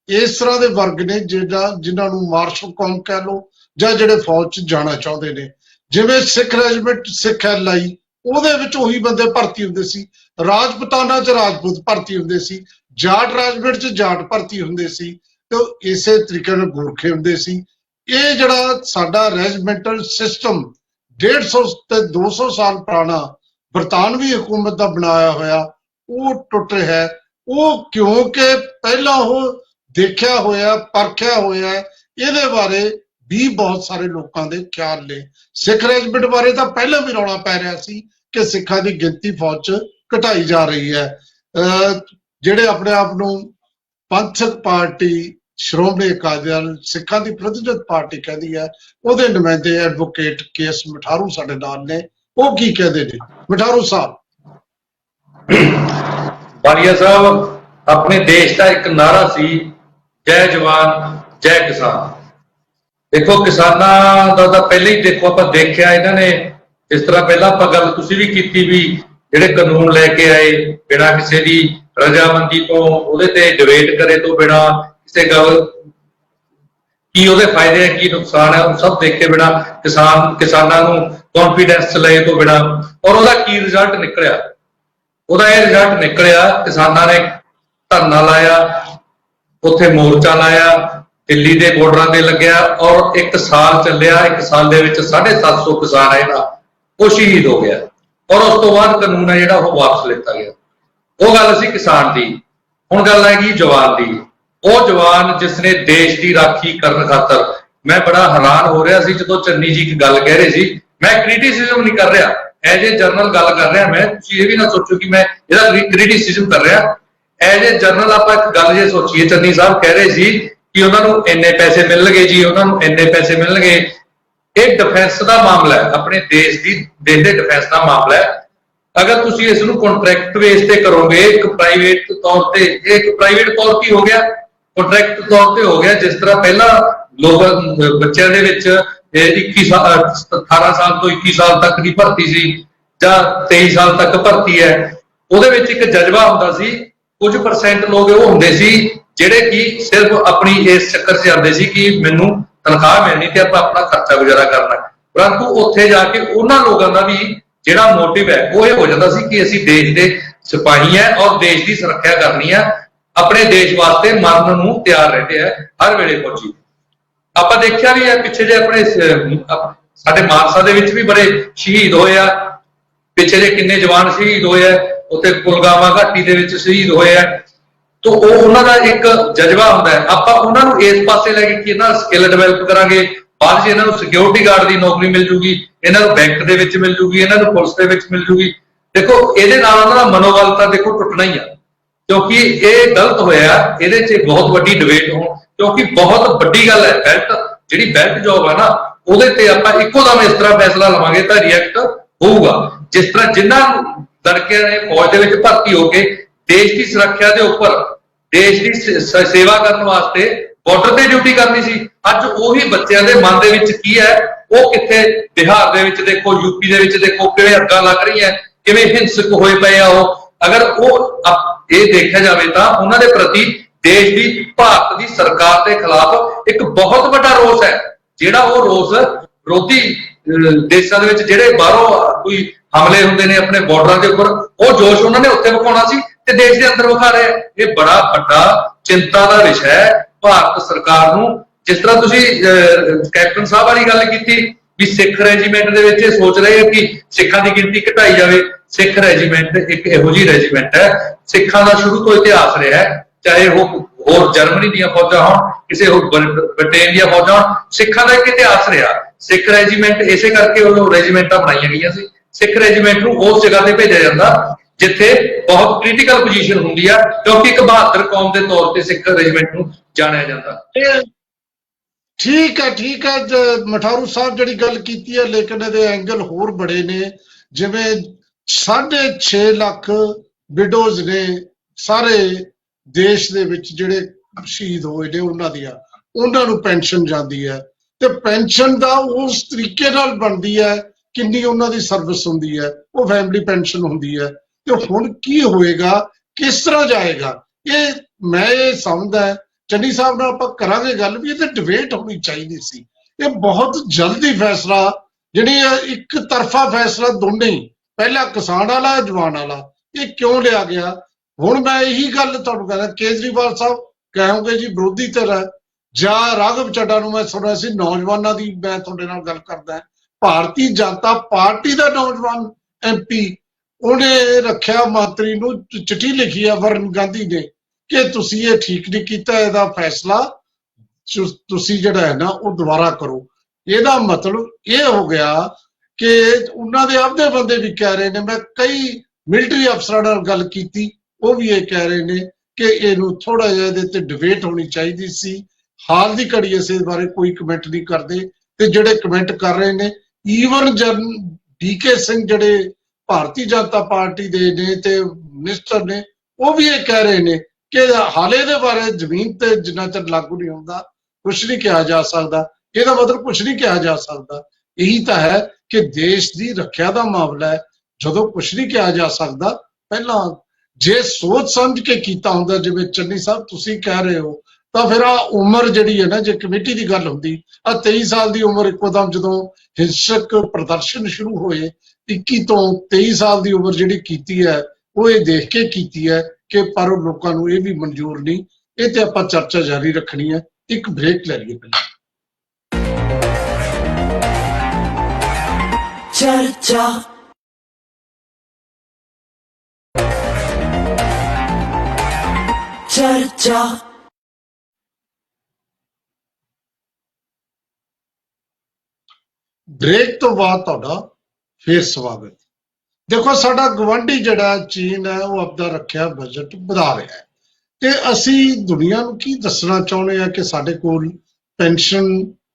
ਇਸ ਤਰ੍ਹਾਂ ਦੇ ਵਰਗ ਨੇ ਜਿਨ੍ਹਾਂ ਨੂੰ ਮਾਰਸ਼ਲ ਕੌਮ ਕਹਿ ਲਓ ਜਾਂ ਜਿਹੜੇ ਫੌਜ 'ਚ ਜਾਣਾ ਚਾਹੁੰਦੇ ਨੇ। ਜਿਵੇਂ ਸਿੱਖ ਰੈਜੀਮੈਂਟ, ਸਿੱਖ ਐਲਆਈ, ਉਹਦੇ ਵਿੱਚ ਉਹੀ ਬੰਦੇ ਭਰਤੀ ਹੁੰਦੇ ਸੀ। ਰਾਜਪੂਤਾਨਾ 'ਚ ਰਾਜਪੂਤ ਭਰਤੀ ਹੁੰਦੇ ਸੀ, ਜਾਟ ਰੈਜੀਮੈਂਟ 'ਚ ਜਾਟ ਭਰਤੀ ਹੁੰਦੇ ਸੀ, ਤੇ ਇਸੇ ਤਰੀਕੇ ਨਾਲ ਗੋਰਖੇ ਹੁੰਦੇ ਸੀ। ਇਹ ਜਿਹੜਾ ਸਾਡਾ ਰੈਜੀਮੈਂਟਲ ਸਿਸਟਮ 150 ਤੇ 200 ਸਾਲ ਪੁਰਾਣਾ ਬਰਤਾਨਵੀ ਹਕੂਮਤ ਦਾ ਬਣਾਇਆ ਹੋਇਆ, ਉਹ ਟੁੱਟ ਰਿਹਾ। ਉਹ ਕਿਉਂਕਿ ਪਹਿਲਾਂ ਉਹ ਦੇਖਿਆ ਹੋਇਆ, ਪਰਖਿਆ ਹੋਇਆ, ਇਹਦੇ ਬਾਰੇ ਵੀ ਬਹੁਤ ਸਾਰੇ ਲੋਕਾਂ ਦੇ ਖਿਆਲ ਨੇ। ਸਿੱਖ ਰੈਜੀਮੈਂਟ ਬਾਰੇ ਤਾਂ ਪਹਿਲਾਂ ਵੀ ਰੌਲਾ ਪੈ ਰਿਹਾ ਸੀ ਕਿ ਸਿੱਖਾਂ ਦੀ ਗਿਣਤੀ ਫੌਜ 'ਚ ਘਟਾਈ ਜਾ ਰਹੀ ਹੈ। ਜਿਹੜੇ ਆਪਣੇ ਆਪ ਨੂੰ ਪੰਥਕ ਪਾਰਟੀ ਸ਼੍ਰੋਮਣੀ ਅਕਾਲੀ ਦਲ ਸਿੱਖਾਂ ਦੀ ਪ੍ਰਤੀਨਿਧ ਪਾਰਟੀ ਕਹਿੰਦੀ ਹੈ, ਉਹਦੇ ਨੁਮਾਇੰਦੇ ਐਡਵੋਕੇਟ KS ਮਠਾਰੂ ਸਾਡੇ ਨਾਲ ਨੇ। ਉਹ ਕੀ ਕਹਿੰਦੇ ਨੇ? ਮਠਾਰੂ ਸਾਹਿਬ। ਵਾਲੀਆ ਸਾਹਿਬ, ਆਪਣੇ ਦੇਸ਼ ਦਾ ਇੱਕ ਨਾਰਾ ਸੀ, ਜੈ ਜਵਾਨ ਜੈ ਕਿਸਾਨ। ਦੇਖੋ ਕਿਸਾਨਾਂ ਦਾ ਤਾਂ ਪਹਿਲਾਂ ਹੀ ਦੇਖੋ ਆਪਾਂ ਦੇਖਿਆ ਇਹਨਾਂ ਨੇ, ਇਸ ਤਰ੍ਹਾਂ ਪਹਿਲਾਂ ਆਪਾਂ ਗੱਲ ਤੁਸੀਂ ਵੀ ਕੀਤੀ ਵੀ ਜਿਹੜੇ ਕਾਨੂੰਨ ਲੈ ਕੇ ਆਏ ਬਿਨਾਂ ਕਿਸੇ ਦੀ ਰਜਾਮੰਦੀ ਤੋਂ, ਉਹਦੇ ਤੇ ਡਿਬੇਟ ਕਰੇ ਤੋਂ ਬਿਨਾਂ, ਕਿਸੇ ਗੱਲ ਕੀ ਉਹਦੇ ਫਾਇਦੇ ਹੈ ਕੀ ਨੁਕਸਾਨ ਹੈ ਉਹ ਸਭ ਦੇਖੇ ਬਿਨਾਂ, ਕਿਸਾਨਾਂ ਨੂੰ ਕੌਨਫੀਡੈਂਸ ਲਏ ਤੋਂ ਬਿਨਾਂ, ਔਰ ਉਹਦਾ ਕੀ ਰਿਜ਼ਲਟ ਨਿਕਲਿਆ? ਉਹਦਾ ਇਹ ਰਿਜ਼ਲਟ ਨਿਕਲਿਆ, ਕਿਸਾਨਾਂ ਨੇ ਧਰਨਾ ਲਾਇਆ, ਉੱਥੇ ਮੋਰਚਾ ਲਾਇਆ, ਦਿੱਲੀ ਦੇ ਬਾਰਡਰਾਂ ਤੇ ਲੱਗਿਆ, ਔਰ 1 ਸਾਲ ਚੱਲਿਆ। 1 ਸਾਲ ਦੇ ਵਿੱਚ 750 ਕਿਸਾਨ ਹੈ ਜਿਹੜਾ ਉਹ ਸ਼ਹੀਦ ਹੋ ਗਿਆ, ਔਰ ਉਸ ਤੋਂ ਬਾਅਦ ਕਾਨੂੰਨ ਹੈ ਜਿਹੜਾ ਉਹ ਵਾਪਸ ਲਿੱਤਾ ਗਿਆ। ਉਹ ਗੱਲ ਸੀ ਕਿਸਾਨ ਦੀ। ਹੁਣ ਗੱਲ ਆਏਗੀ ਜਵਾਨ ਦੀ। ਉਹ ਜਵਾਨ ਜਿਸ ਨੇ ਦੇਸ਼ ਦੀ ਰਾਖੀ ਕਰਨ ਖਾਤਰ, ਮੈਂ ਬੜਾ ਹੈਰਾਨ ਹੋ ਰਿਹਾ ਸੀ ਜਦੋਂ ਚੰਨੀ ਜੀ ਇੱਕ ਗੱਲ ਕਹਿ ਰਹੇ ਸੀ। ਮੈਂ ਕ੍ਰਿਟਿਸਿਜ਼ਮ ਨਹੀਂ ਕਰ ਰਿਹਾ, ਐਜ ਏ ਜਰਨਲ ਗੱਲ ਕਰ ਰਿਹਾ ਮੈਂ, ਤੁਸੀਂ ਇਹ ਵੀ ਨਾ ਸੋਚੋ ਕਿ ਮੈਂ ਇਹਦਾ ਕ੍ਰਿਟਿਸਿਜ਼ਮ ਕਰ ਰਿਹਾ। ਐਜ ਏ ਜਰਨਲ ਆਪਾਂ ਇੱਕ ਗੱਲ ਜੇ ਸੋਚੀਏ, ਚੰਨੀ ਸਾਹਿਬ ਕਹਿ ਰਹੇ ਸੀ ਕਿ ਉਹਨਾਂ ਨੂੰ ਇੰਨੇ ਪੈਸੇ ਮਿਲਣਗੇ ਜੀ, ਉਹਨਾਂ ਨੂੰ ਇੰਨੇ ਪੈਸੇ ਮਿਲਣਗੇ। ਇਹ ਡਿਫੈਂਸ ਦਾ ਮਾਮਲਾ ਹੈ, ਆਪਣੇ ਦੇਸ਼ ਦੇ ਡਿਫੈਂਸ ਦਾ ਮਾਮਲਾ ਹੈ। ਅਗਰ ਤੁਸੀਂ ਇਸ ਨੂੰ ਕੰਟਰੈਕਟ ਬੇਸ ਤੇ ਕਰੋਗੇ, ਇੱਕ ਪ੍ਰਾਈਵੇਟ ਤੌਰ ਤੇ, ਇੱਕ ਪ੍ਰਾਈਵੇਟ ਤੌਰ ਕੀ ਹੋ ਗਿਆ, ਕੰਟਰੈਕਟ ਤੌਰ ਤੇ ਹੋ ਗਿਆ। ਜਿਸ ਤਰ੍ਹਾਂ ਪਹਿਲਾਂ ਲੋਕ ਬੱਚਿਆਂ ਦੇ ਵਿੱਚ 18 ਸਾਲ ਤੋਂ 21 ਸਾਲ ਤੱਕ ਦੀ ਭਰਤੀ ਸੀ, ਜਾਂ 23 ਸਾਲ ਤੱਕ ਭਰਤੀ ਹੈ, ਉਹਦੇ ਵਿੱਚ ਇੱਕ ਜਜ਼ਬਾ ਹੁੰਦਾ ਸੀ। ਕੁਝ % ਲੋਕ ਉਹ ਹੁੰਦੇ ਸੀ ਜਿਹੜੇ ਕਿ ਸਿਰਫ ਆਪਣੀ ਇਸ ਚੱਕਰ 'ਚ ਜਾਂਦੇ ਸੀ ਕਿ ਮੈਨੂੰ ਤਨਖਾਹ ਮਿਲਣੀ ਤੇ ਆਪਾਂ ਆਪਣਾ ਖਰਚਾ ਗੁਜ਼ਾਰਾ ਕਰਨਾ। ਪਰੰਤੂ ਉੱਥੇ ਜਾ ਕੇ ਉਹਨਾਂ ਲੋਕਾਂ ਦਾ ਵੀ ਜਿਹੜਾ ਮੋਟਿਵ ਹੈ ਉਹ ਇਹ ਹੋ ਜਾਂਦਾ ਸੀ ਕਿ ਅਸੀਂ ਦੇਸ਼ ਦੇ ਸਿਪਾਹੀ ਹੈ ਔਰ ਦੇਸ਼ ਦੀ ਸੁਰੱਖਿਆ ਕਰਨੀ ਹੈ, ਆਪਣੇ ਦੇਸ਼ ਵਾਸਤੇ ਮਰਨ ਨੂੰ ਤਿਆਰ ਰਹਿੰਦੇ ਆ ਹਰ ਵੇਲੇ ਫੌਜੀ। ਆਪਾਂ ਦੇਖਿਆ ਵੀ ਹੈ ਪਿੱਛੇ ਜੇ ਆਪਣੇ ਸਾਡੇ ਮਾਨਸਾ ਦੇ ਵਿੱਚ ਵੀ ਬੜੇ ਸ਼ਹੀਦ ਹੋਏ ਆ, ਪਿੱਛੇ ਜੇ ਕਿੰਨੇ ਜਵਾਨ ਸ਼ਹੀਦ ਹੋਏ ਆ, ਉੱਥੇ ਪੁਲਵਾਮਾ ਘਾਟੀ ਦੇ ਵਿੱਚ ਸ਼ਹੀਦ ਹੋਏ ਆ। तो ਉਹਨਾਂ ਦਾ ਇੱਕ ਜਜ਼ਬਾ ਹੁੰਦਾ ਹੈ। ਆਪਾਂ ਉਹਨਾਂ ਨੂੰ ਇਸ ਪਾਸੇ ਲੈ ਕੇ ਕਿ ਇਹਨਾਂ ਦਾ ਸਕਿੱਲ ਡਿਵੈਲਪ ਕਰਾਂਗੇ, ਬਾਅਦ 'ਚ ਇਹਨਾਂ ਨੂੰ ਸਿਕਿਉਰਿਟੀ ਗਾਰਡ ਦੀ ਨੌਕਰੀ ਮਿਲ ਜੂਗੀ, ਇਹਨਾਂ ਨੂੰ ਬੈਂਕ ਦੇ ਵਿੱਚ ਮਿਲ ਜੂਗੀ, ਇਹਨਾਂ ਨੂੰ ਪੁਲਿਸ ਦੇ ਵਿੱਚ ਮਿਲ ਜੂਗੀ। ਦੇਖੋ ਇਹਦੇ ਨਾਲ ਉਹਨਾਂ ਦਾ ਮਨੋਬਲ ਤਾਂ ਦੇਖੋ ਟੁੱਟਣਾ ਹੀ ਆ, ਕਿਉਂਕਿ ਇਹ ਗਲਤ ਹੋਇਆ। ਇਹਦੇ 'ਚ ਬਹੁਤ ਵੱਡੀ ਡਿਬੇਟ ਹੋ, ਕਿਉਂਕਿ ਬਹੁਤ ਵੱਡੀ ਗੱਲ ਹੈ। ਜਿਹੜੀ ਬੈਲਟ ਜੌਬ ਹੈ ਨਾ, ਉਹਦੇ ਤੇ ਆਪਾਂ ਇੱਕੋ ਦਮ ਇਸ ਤਰ੍ਹਾਂ ਫੈਸਲਾ ਲਵਾਂਗੇ ਤਾਂ ਰਿਐਕਟ ਹੋਊਗਾ। ਜਿਸ ਤਰ੍ਹਾਂ ਜਿਨ੍ਹਾਂ ਲੜਕਿਆਂ ਨੇ ਫੌਜ ਦੇ ਵਿੱਚ ਭਰਤੀ ਹੋ ਕੇ ਦੇਸ਼ ਦੀ ਸੁਰੱਖਿਆ ਦੇ ਉੱਪਰ, ਦੇਸ਼ ਦੀ ਸੇਵਾ ਕਰਨ ਵਾਸਤੇ ਬਾਰਡਰ ਤੇ ਡਿਊਟੀ ਕਰਨੀ ਸੀ, ਅੱਜ ਉਹੀ ਬੱਚਿਆਂ ਦੇ ਮਨ ਦੇ ਵਿੱਚ ਕੀ ਹੈ, ਉਹ ਕਿੱਥੇ ਬਿਹਾਰ ਦੇ ਵਿੱਚ ਦੇਖੋ, ਯੂਪੀ ਦੇ ਵਿੱਚ ਦੇਖੋ ਕਿਵੇਂ ਅੱਗਾਂ ਲੱਗ ਰਹੀਆਂ, ਕਿਵੇਂ ਹਿੰਸਕ ਹੋਏ ਪਏ ਆ ਉਹ। ਅਗਰ ਉਹ ਇਹ ਦੇਖਿਆ ਜਾਵੇ ਤਾਂ ਉਹਨਾਂ ਦੇ ਪ੍ਰਤੀ ਦੇਸ਼ ਦੀ, ਭਾਰਤ ਦੀ ਸਰਕਾਰ ਦੇ ਖਿਲਾਫ ਇੱਕ ਬਹੁਤ ਵੱਡਾ ਰੋਸ ਹੈ, ਜਿਹੜਾ ਉਹ ਰੋਸ ਵਿਰੋਧੀ ਦੇਸ਼ਾਂ ਦੇ ਵਿੱਚ ਜਿਹੜੇ ਬਾਹਰੋਂ ਕੋਈ ਹਮਲੇ ਹੁੰਦੇ ਨੇ ਆਪਣੇ ਬਾਰਡਰਾਂ ਦੇ ਉੱਪਰ, ਉਹ ਜੋਸ਼ ਉਹਨਾਂ ਨੇ ਉੱਥੇ ਵਿਖਾਉਣਾ ਸੀ ਤੇ ਦੇਸ਼ ਦੇ ਅੰਦਰ ਵਿਖਾ ਰਹੇ। ਇਹ ਬੜਾ ਵੱਡਾ ਚਿੰਤਾ ਦਾ ਵਿਸ਼ਾ ਹੈ ਭਾਰਤ ਸਰਕਾਰ ਨੂੰ। ਜਿਸ ਤਰ੍ਹਾਂ ਤੁਸੀਂ ਕੈਪਟਨ ਸਾਹਿਬ ਵਾਲੀ ਗੱਲ ਕੀਤੀ ਵੀ ਸਿੱਖ ਰੈਜੀਮੈਂਟ ਦੇ ਵਿੱਚ ਇਹ ਸੋਚ ਰਹੇ ਆ ਕਿ ਸਿੱਖਾਂ ਦੀ ਗਿਣਤੀ ਘਟਾਈ ਜਾਵੇ। ਸਿੱਖ ਰੈਜੀਮੈਂਟ ਇੱਕ ਇਹੋ ਜਿਹੀ ਰੈਜੀਮੈਂਟ ਹੈ, ਸਿੱਖਾਂ ਦਾ ਸ਼ੁਰੂ ਤੋਂ ਇਤਿਹਾਸ ਰਿਹਾ ਹੈ, ਚਾਹੇ ਉਹ ਹੋਰ ਜਰਮਨੀ ਦੀਆਂ ਫੌਜਾਂ ਹੋਣ, ਕਿਸੇ ਹੋਰ ਬ੍ਰਿਟੇਨ ਦੀਆਂ ਫੌਜਾਂ ਹੋਣ, ਸਿੱਖਾਂ ਦਾ ਇੱਕ ਇਤਿਹਾਸ ਰਿਹਾ। ਸਿੱਖ ਰੈਜੀਮੈਂਟ ਇਸੇ ਕਰਕੇ ਉਹ ਰੈਜੀਮੈਂਟਾਂ ਬਣਾਈਆਂ ਗਈਆਂ ਸੀ। ਸਿੱਖ ਰੈਜੀਮੈਂਟ ਨੂੰ ਉਸ ਜਗ੍ਹਾ ਤੇ ਭੇਜਿਆ ਜਾਂਦਾ ਜਿੱਥੇ ਬਹੁਤ ਕ੍ਰਿਟੀਕਲ ਪੋਜੀਸ਼ਨ ਹੁੰਦੀ ਆ, ਕਿਉਂਕਿ ਇੱਕ ਬਹਾਦਰ ਕੌਮ ਦੇ ਤੌਰ ਤੇ ਸਿੱਖ ਰੈਜੀਮੈਂਟ ਨੂੰ ਜਾਣਿਆ ਜਾਂਦਾ। ਠੀਕ ਹੈ ਮਠਾਰੂ ਸਾਹਿਬ ਜਿਹੜੀ ਗੱਲ ਕੀਤੀ ਹੈ, ਲੇਕਿਨ ਇਹਦੇ ਐਂਗਲ ਹੋਰ ਬੜੇ ਨੇ। ਜਿਵੇਂ 6.5 ਲੱਖ ਵਿਡੋਜ਼ ਨੇ ਸਾਰੇ ਦੇਸ਼ ਦੇ ਵਿੱਚ ਜਿਹੜੇ ਸ਼ਹੀਦ ਹੋਏ ਨੇ, ਉਹਨਾਂ ਨੂੰ ਪੈਨਸ਼ਨ ਜਾਂਦੀ ਹੈ, ਤੇ ਪੈਨਸ਼ਨ ਦਾ ਉਸ ਤਰੀਕੇ ਨਾਲ ਬਣਦੀ ਹੈ ਕਿੰਨੀ ਉਹਨਾਂ ਦੀ ਸਰਵਿਸ ਹੁੰਦੀ ਹੈ, ਉਹ ਫੈਮਿਲੀ ਪੈਨਸ਼ਨ ਹੁੰਦੀ ਹੈ। ਤੇ ਹੁਣ ਕੀ ਹੋਏਗਾ, ਕਿਸ ਤਰ੍ਹਾਂ ਜਾਏਗਾ, ਇਹ ਮੈਂ ਇਹ ਸਮਝਦਾ। ਚੰਨੀ ਸਾਹਿਬ ਨਾਲ ਆਪਾਂ ਕਰਾਂਗੇ ਗੱਲ ਵੀ, ਇਹ ਤੇ ਡਿਬੇਟ ਹੋਣੀ ਚਾਹੀਦੀ ਸੀ। ਇਹ ਬਹੁਤ ਜਲਦੀ ਫੈਸਲਾ, ਜਿਹੜੀ ਇੱਕ ਤਰਫਾ ਫੈਸਲਾ ਦੋਨੇ ਹੀ, ਪਹਿਲਾ ਕਿਸਾਨ ਵਾਲਾ ਜਵਾਨ ਵਾਲਾ, ਇਹ ਕਿਉਂ ਲਿਆ ਗਿਆ। ਹੁਣ ਮੈਂ ਇਹੀ ਗੱਲ ਤੁਹਾਨੂੰ ਕਹਿੰਦਾ, ਕੇਜਰੀਵਾਲ ਸਾਹਿਬ ਕਹੋਗੇ ਜੀ ਵਿਰੋਧੀ ਧਿਰ ਹੈ, ਜਾਂ ਰਾਘਵ ਚੱਡਾ ਨੂੰ ਮੈਂ ਸੁਣਿਆ ਸੀ ਨੌਜਵਾਨਾਂ ਦੀ, ਮੈਂ ਤੁਹਾਡੇ ਨਾਲ ਗੱਲ ਕਰਦਾ, ਭਾਰਤੀ ਜਨਤਾ ਪਾਰਟੀ ਦਾ ਨੌਜਵਾਨ MP, ਉਹਨੇ ਰੱਖਿਆ ਮੰਤਰੀ ਨੂੰ ਚਿੱਠੀ ਲਿਖੀ ਆ ਵਰਨ ਗਾਂਧੀ ਨੇ ਕਿ ਤੁਸੀਂ ਇਹ ਠੀਕ ਨਹੀਂ ਕੀਤਾ, ਇਹਦਾ ਫੈਸਲਾ ਤੁਸੀਂ ਜਿਹੜਾ ਹੈ ਨਾ ਉਹ ਦੁਬਾਰਾ ਕਰੋ। ਇਹਦਾ ਮਤਲਬ ਇਹ ਹੋ ਗਿਆ ਕਿ ਉਹਨਾਂ ਦੇ ਆਪਦੇ ਬੰਦੇ ਵੀ ਕਹਿ ਰਹੇ ਨੇ, ਮੈਂ ਕਈ ਮਿਲਟਰੀ ਅਫਸਰਾਂ ਨਾਲ ਗੱਲ ਕੀਤੀ, ਉਹ ਵੀ ਇਹ ਕਹਿ ਰਹੇ ਨੇ ਕਿ ਇਹਨੂੰ ਥੋੜਾ ਜਿਹਾ ਇਹਦੇ ਤੇ ਡਿਬੇਟ ਹੋਣੀ ਚਾਹੀਦੀ ਸੀ। ਹਾਲ ਦੀ ਘੜੀ ਇਸ ਬਾਰੇ ਕੋਈ ਕਮੈਂਟ ਨਹੀਂ ਕਰਦੇ, ਤੇ ਜਿਹੜੇ ਕਮੈਂਟ ਕਰ ਰਹੇ ਨੇ ਈਵਨ ਡੀਕੇ ਸਿੰਘ ਜਿਹੜੇ ਭਾਰਤੀ ਜਨਤਾ ਪਾਰਟੀ ਦੇ ਨੇ ਤੇ ਮਿਨਿਸਟਰ ਨੇ, ਉਹ ਵੀ ਇਹ ਕਹਿ ਰਹੇ ਨੇ ਕਿ ਹਾਲੇ ਦੇ ਬਾਰੇ ਜ਼ਮੀਨ ਤੇ ਜਿੰਨਾ ਚਿਰ ਲਾਗੂ ਨਹੀਂ ਹੁੰਦਾ ਕੁਝ ਨਹੀਂ ਕਿਹਾ ਜਾ ਸਕਦਾ। ਇਹਦਾ ਮਤਲਬ ਕੁਝ ਨਹੀਂ ਕਿਹਾ ਜਾ ਸਕਦਾ। ਇਹੀ ਤਾਂ ਹੈ ਕਿ ਦੇਸ਼ ਦੀ ਰੱਖਿਆ ਦਾ ਮਾਮਲਾ ਹੈ। ਜਦੋਂ ਕੁਝ ਨਹੀਂ ਕਿਹਾ ਜਾ ਸਕਦਾ, ਪਹਿਲਾਂ ਜੇ ਸੋਚ ਸਮਝ ਕੇ ਕੀਤਾ ਹੁੰਦਾ, ਜਿਵੇਂ ਚੰਨੀ ਸਾਹਿਬ ਤੁਸੀਂ ਕਹਿ ਰਹੇ ਹੋ, ਤਾਂ ਫਿਰ ਆ ਉਮਰ ਜਿਹੜੀ ਹੈ ਨਾ, ਜੇ ਕਮੇਟੀ ਦੀ ਗੱਲ ਹੁੰਦੀ, ਆ 23 ਸਾਲ ਦੀ ਉਮਰ ਇੱਕੋਦਮ ਜਦੋਂ ਹਿੰਸਕ ਪ੍ਰਦਰਸ਼ਨ ਸ਼ੁਰੂ ਹੋਏ, 21 ਤੋਂ 23 ਸਾਲ ਦੀ ਉਮਰ ਜਿਹੜੀ ਕੀਤੀ ਹੈ, ਉਹ ਇਹ ਦੇਖ ਕੇ ਕੀਤੀ ਹੈ ਕਿ ਪਰ ਲੋਕਾਂ ਨੂੰ ਇਹ ਵੀ ਮਨਜ਼ੂਰ ਨਹੀਂ। ਇਹ ਤੇ ਆਪਾਂ ਚਰਚਾ ਜਾਰੀ ਰੱਖਣੀ ਹੈ। ਇੱਕ ਬ੍ਰੇਕ ਲੈ ਲਈਏ ਪਹਿਲਾਂ। ਚਰਚਾ ਚਰਚਾ ਬ੍ਰੇਕ ਤੋਂ ਬਾਅਦ ਤੁਹਾਡਾ ਫੇਰ ਸਵਾਗਤ। ਦੇਖੋ, ਸਾਡਾ ਗਵਾਂਢੀ ਜਿਹੜਾ ਚੀਨ ਹੈ, ਉਹ ਆਪਦਾ ਰੱਖਿਆ ਬਜਟ ਵਧਾ ਰਿਹਾ ਹੈ, ਤੇ ਅਸੀਂ ਦੁਨੀਆ ਨੂੰ ਕੀ ਦੱਸਣਾ ਚਾਹੁੰਦੇ ਆ ਕਿ ਸਾਡੇ ਕੋਲ ਪੈਨਸ਼ਨ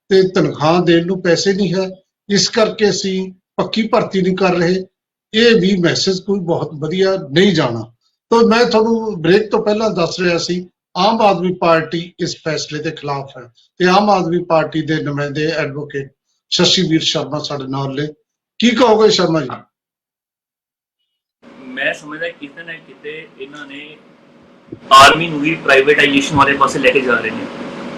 ਤੇ ਤਨਖਾਹ ਦੇਣ ਨੂੰ ਪੈਸੇ ਨਹੀਂ ਹੈ, ਇਸ ਕਰਕੇ ਅਸੀਂ ਪੱਕੀ ਭਰਤੀ ਨਹੀਂ ਕਰ ਰਹੇ। ਇਹ ਵੀ ਮੈਸੇਜ ਕੋਈ ਬਹੁਤ ਵਧੀਆ ਨਹੀਂ ਜਾਣਾ। ਤਾਂ ਮੈਂ ਤੁਹਾਨੂੰ ਬ੍ਰੇਕ ਤੋਂ ਪਹਿਲਾਂ ਦੱਸ ਰਿਹਾ ਸੀ, ਆਮ ਆਦਮੀ ਪਾਰਟੀ ਇਸ ਫੈਸਲੇ ਦੇ ਖਿਲਾਫ ਹੈ, ਤੇ ਆਮ ਆਦਮੀ ਪਾਰਟੀ ਦੇ ਨੁਮਾਇੰਦੇ ਐਡਵੋਕੇਟ ਸ਼ਸ਼ੀਵੀਰ ਸ਼ਰਮਾ ਸਾਡੇ ਨਾਲ ਨੇ। ਕੀ ਕਹੋਗੇ ਸ਼ਰਮਾ ਜੀ? ਮੈਂ ਸਮਝਦਾ ਕਿਤੇ ਨਾ ਕਿਤੇ ਇਹਨਾਂ ਨੇ ਆਰਮੀ ਨੂੰ ਵੀ ਪ੍ਰਾਈਵੇਟਾਈਜੇਸ਼ਨ ਵਾਲੇ ਪਾਸੇ ਲੈ ਕੇ ਜਾ ਰਹੇ ਨੇ।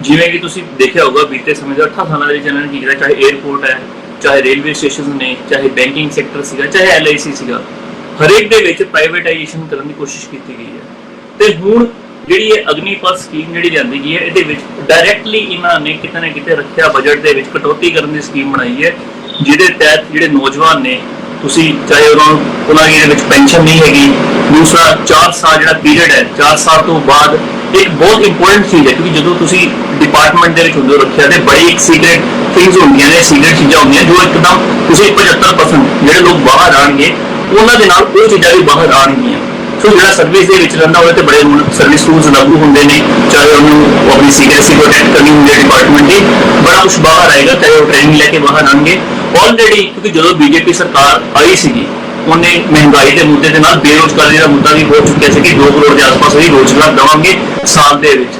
ਜਿਵੇਂ ਕਿ ਤੁਸੀਂ ਦੇਖਿਆ ਹੋਗਾ, ਬੀਤੇ ਸਮੇਂ ਦੇ 8 ਸਾਲਾਂ ਦੇ ਵਿੱਚ ਇਹਨਾਂ ਨੇ ਕੀ ਕੀਤਾ, ਚਾਹੇ 에ਅਰਪੋਰਟ ਹੈ, ਚਾਹੇ ਰੇਲਵੇ ਸਟੇਸ਼ਨ ਨੇ, ਚਾਹੇ ਬੈਂਕਿੰਗ ਸੈਕਟਰ ਸੀਗਾ, ਚਾਹੇ LIC ਸੀਗਾ, ਹਰੇਕ ਦੇ ਵਿੱਚ ਪ੍ਰਾਈਵੇਟਾਈਜੇਸ਼ਨ ਕਰਨ ਦੀ ਕੋਸ਼ਿਸ਼ ਕੀਤੀ ਗਈ ਹੈ। ਤੇ ਹੁਣ ਜਿਹੜੀ ਇਹ ਅਗਨੀਪਥ ਸਕੀਮ ਜਿਹੜੀ ਲਿਆਂਦੀ ਗਈ ਹੈ, ਇਹਦੇ ਵਿੱਚ ਡਾਇਰੈਕਟਲੀ ਇਹਨਾਂ ਨੇ ਕਿਤੇ ਨਾ ਕਿਤੇ ਰੱਖਿਆ ਬਜਟ ਦੇ ਵਿੱਚ ਕਟੌਤੀ ਕਰਨ ਦੀ ਸਕੀਮ ਬਣਾਈ ਹੈ, ਜਿਹਦੇ ਤਹਿਤ ਜਿਹੜੇ ਨੌਜਵਾਨ ਨੇ, ਤੁਸੀਂ ਚਾਹੇ ਉਹਨਾਂ ਦੀ ਵਿੱਚ ਪੈਨਸ਼ਨ ਨਹੀਂ ਹੈਗੀ। ਦੂਸਰਾ, 4 ਸਾਲ ਜਿਹੜਾ ਪੀਰੀਅਡ ਹੈ, 4 ਸਾਲ ਤੋਂ ਬਾਅਦ ਇੱਕ ਬਹੁਤ ਇੰਪੋਰਟੈਂਟ ਚੀਜ਼ ਹੈ, ਕਿਉਂਕਿ ਜਦੋਂ ਤੁਸੀਂ ਡਿਪਾਰਟਮੈਂਟ ਦੇ ਵਿੱਚ ਹੁੰਦੇ ਹੋ ਰੱਖਿਆ, ਤੇ ਬੜੀ ਇੱਕ ਸੀਕ੍ਰੇਟ ਥਿੰਗਸ ਹੁੰਦੀਆਂ ਨੇ, ਸੀਕ੍ਰੇਟ ਚੀਜ਼ਾਂ ਹੁੰਦੀਆਂ ਜੋ ਇੱਕਦਮ ਤੁਸੀਂ 75% ਜਿਹੜੇ ਲੋਕ ਬਾਹਰ ਆਣਗੇ ਉਹਨਾਂ ਦੇ ਨਾਲ ਉਹ ਚੀਜ਼ਾਂ ਵੀ ਬਾਹਰ ਆਣਗੀਆਂ। ਸੋ ਜਿਹੜਾ ਸਰਵਿਸ ਦੇ ਵਿੱਚ ਰਹਿੰਦਾ ਹੋਵੇ ਤੇ ਬੜੇ ਸਰਵਿਸ ਰੂਲਸ ਲਾਗੂ ਹੁੰਦੇ ਨੇ, ਚਾਹੇ ਉਹਨੂੰ ਆਪਣੀ ਸੀਕ੍ਰੇਸੀ ਪ੍ਰੋਟੈਕਟ ਕਰਨੀ ਹੁੰਦੀ ਹੈ ਡਿਪਾਰਟਮੈਂਟ ਦੀ, ਬੜਾ ਕੁਛ ਬਾਹਰ ਆਏਗਾ, ਚਾਹੇ ਉਹ ਟ੍ਰੇਨਿੰਗ ਲੈ ਕੇ ਬਾਹਰ ਆਣਗੇ। ਆਲਰੇਡੀ ਕਿਉਂਕਿ ਜਦੋਂ ਬੀਜੇਪੀ ਸਰਕਾਰ ਆਈ ਸੀਗੀ, ਉਹਨੇ ਮਹਿੰਗਾਈ ਦੇ ਮੁੱਦੇ ਦੇ ਨਾਲ ਬੇਰੋਜ਼ਗਾਰੀ ਦਾ ਮੁੱਦਾ ਵੀ ਹੋ ਚੁੱਕਿਆ ਸੀ ਕਿ 2 ਕਰੋੜ ਦੇ ਆਸ-ਪਾਸ ਹੀ ਰੋਜ਼ਗਾਰ ਦੇਵਾਂਗੇ ਸਾਲ ਦੇ ਵਿੱਚ।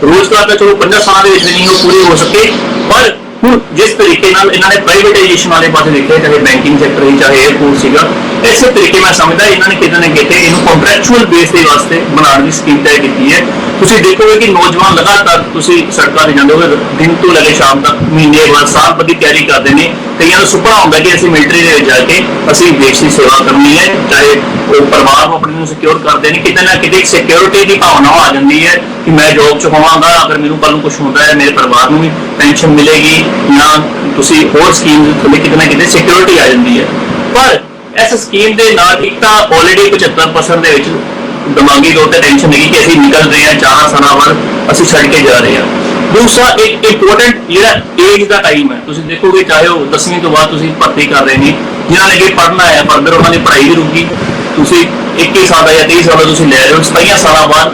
ਰੋਜ਼ਗਾਰ ਤਾਂ ਚਲੋ 50 ਸਾਲਾਂ ਦੇ ਵਿੱਚ ਨਹੀਂ ਉਹ ਪੂਰੇ ਹੋ ਸਕੇ, ਪਰ ਹੁਣ ਜਿਸ ਤਰੀਕੇ ਨਾਲ ਇਹਨਾਂ ਨੇ ਪ੍ਰਾਈਵੇਟਾਈਜੇਸ਼ਨ ਵਾਲੇ ਪਾਸੇ ਦੇਖਿਆ, ਚਾਹੇ ਬੈਂਕਿੰਗ ਸੈਕਟਰ ਸੀ, ਚਾਹੇ 에ਅਰਪੋਰਟ ਸੀਗਾ, ਇਸੇ ਤਰੀਕੇ ਮੈਂ ਸਮਝਦਾ ਇਹਨਾਂ ਨੇ ਕਿਤੇ ਨਾ ਕਿਤੇ ਇਹਨੂੰ ਕੰਟਰੈਕਚੁਅਲ ਬੇਸ ਦੇ ਵਾਸਤੇ ਬਣਾਉਣ ਦੀ ਸਕੀਮ ਤੈਅ ਕੀਤੀ ਹੈ। ਤੁਸੀਂ ਦੇਖੋਗੇ ਕਿ ਨੌਜਵਾਨ ਲਗਾਤਾਰ ਤੁਸੀਂ ਸੜਕਾਂ ਤੇ ਜਾਂਦੇ ਹੋਗੇ, ਦਿਨ ਤੋਂ ਲੈ ਕੇ ਸ਼ਾਮ ਤੱਕ, ਮਹੀਨੇ ਬਾਅਦ, ਸਾਲ ਬੱਧੀ ਤਿਆਰੀ ਕਰਦੇ ਨੇ। ਕਈਆਂ ਦਾ ਸੁਪਨਾ ਹੁੰਦਾ ਕਿ ਅਸੀਂ ਮਿਲਟਰੀ ਦੇ ਵਿੱਚ ਜਾ ਕੇ ਅਸੀਂ ਦੇਸ਼ ਦੀ ਸੇਵਾ ਕਰਨੀ ਹੈ, ਚਾਹੇ ਉਹ ਪਰਿਵਾਰ ਨੂੰ ਆਪਣੇ ਨੂੰ ਸਿਕਿਉਰ ਕਰਦੇ ਨੇ। ਕਿਤੇ ਨਾ ਕਿਤੇ ਇੱਕ ਸਿਕਿਉਰਿਟੀ ਦੀ ਭਾਵਨਾ ਆ ਜਾਂਦੀ ਹੈ ਕਿ ਮੈਂ ਜੋਬ 'ਚ ਹੋਵਾਂਗਾ, ਅਗਰ ਮੈਨੂੰ ਕੱਲ ਨੂੰ ਕੁਝ ਹੁੰਦਾ ਹੈ ਮੇਰੇ ਪਰਿਵਾਰ ਨੂੰ ਵੀ ਪੈਨਸ਼ਨ ਮਿਲੇਗੀ, ਜਾਂ ਤੁਸੀਂ ਹੋਰ ਸਕੀਮ ਥੱਲੇ ਕਿਤੇ ਨਾ ਕਿਤੇ ਸਿਕਿਉਰਿਟੀ ਆ ਜਾਂਦੀ ਹੈ। ਪਰ ਇਸ ਸਕੀਮ ਦੇ ਨਾਲ ਇੱਕ ਤਾਂ ਆਲਰੇਡੀ 75% ਦੇ ਵਿੱਚ ਦਿਮਾਗੀ ਤੌਰ ਤੇ ਟੈਨਸ਼ਨ ਹੈਗੀ ਕਿ ਅਸੀਂ ਨਿਕਲ ਰਹੇ ਹਾਂ, 4 ਸਾਲਾਂ ਬਾਅਦ ਅਸੀਂ ਛੱਡ ਕੇ ਜਾ ਰਹੇ ਹਾਂ। ਦੂਸਰਾ, ਇੱਕ ਇੰਪੋਰਟੈਂਟ ਜਿਹੜਾ ਏਜ ਦਾ ਟਾਈਮ ਹੈ, ਤੁਸੀਂ ਦੇਖੋਗੇ ਚਾਹੇ ਉਹ 10ਵੀਂ ਤੋਂ ਬਾਅਦ ਤੁਸੀਂ ਭਰਤੀ ਕਰ ਰਹੇ ਨੇ, ਜਿਨ੍ਹਾਂ ਨੇ ਅੱਗੇ ਪੜ੍ਹਨਾ ਹੈ ਫਰਦਰ ਉਹਨਾਂ ਦੀ ਪੜ੍ਹਾਈ ਵੀ ਰੁਕੀ। ਤੁਸੀਂ 21 ਸਾਲ ਦਾ ਜਾਂ 23 ਸਾਲ ਦਾ ਤੁਸੀਂ ਲੈ ਰਹੇ ਹੋ, 27 ਸਾਲਾਂ ਬਾਅਦ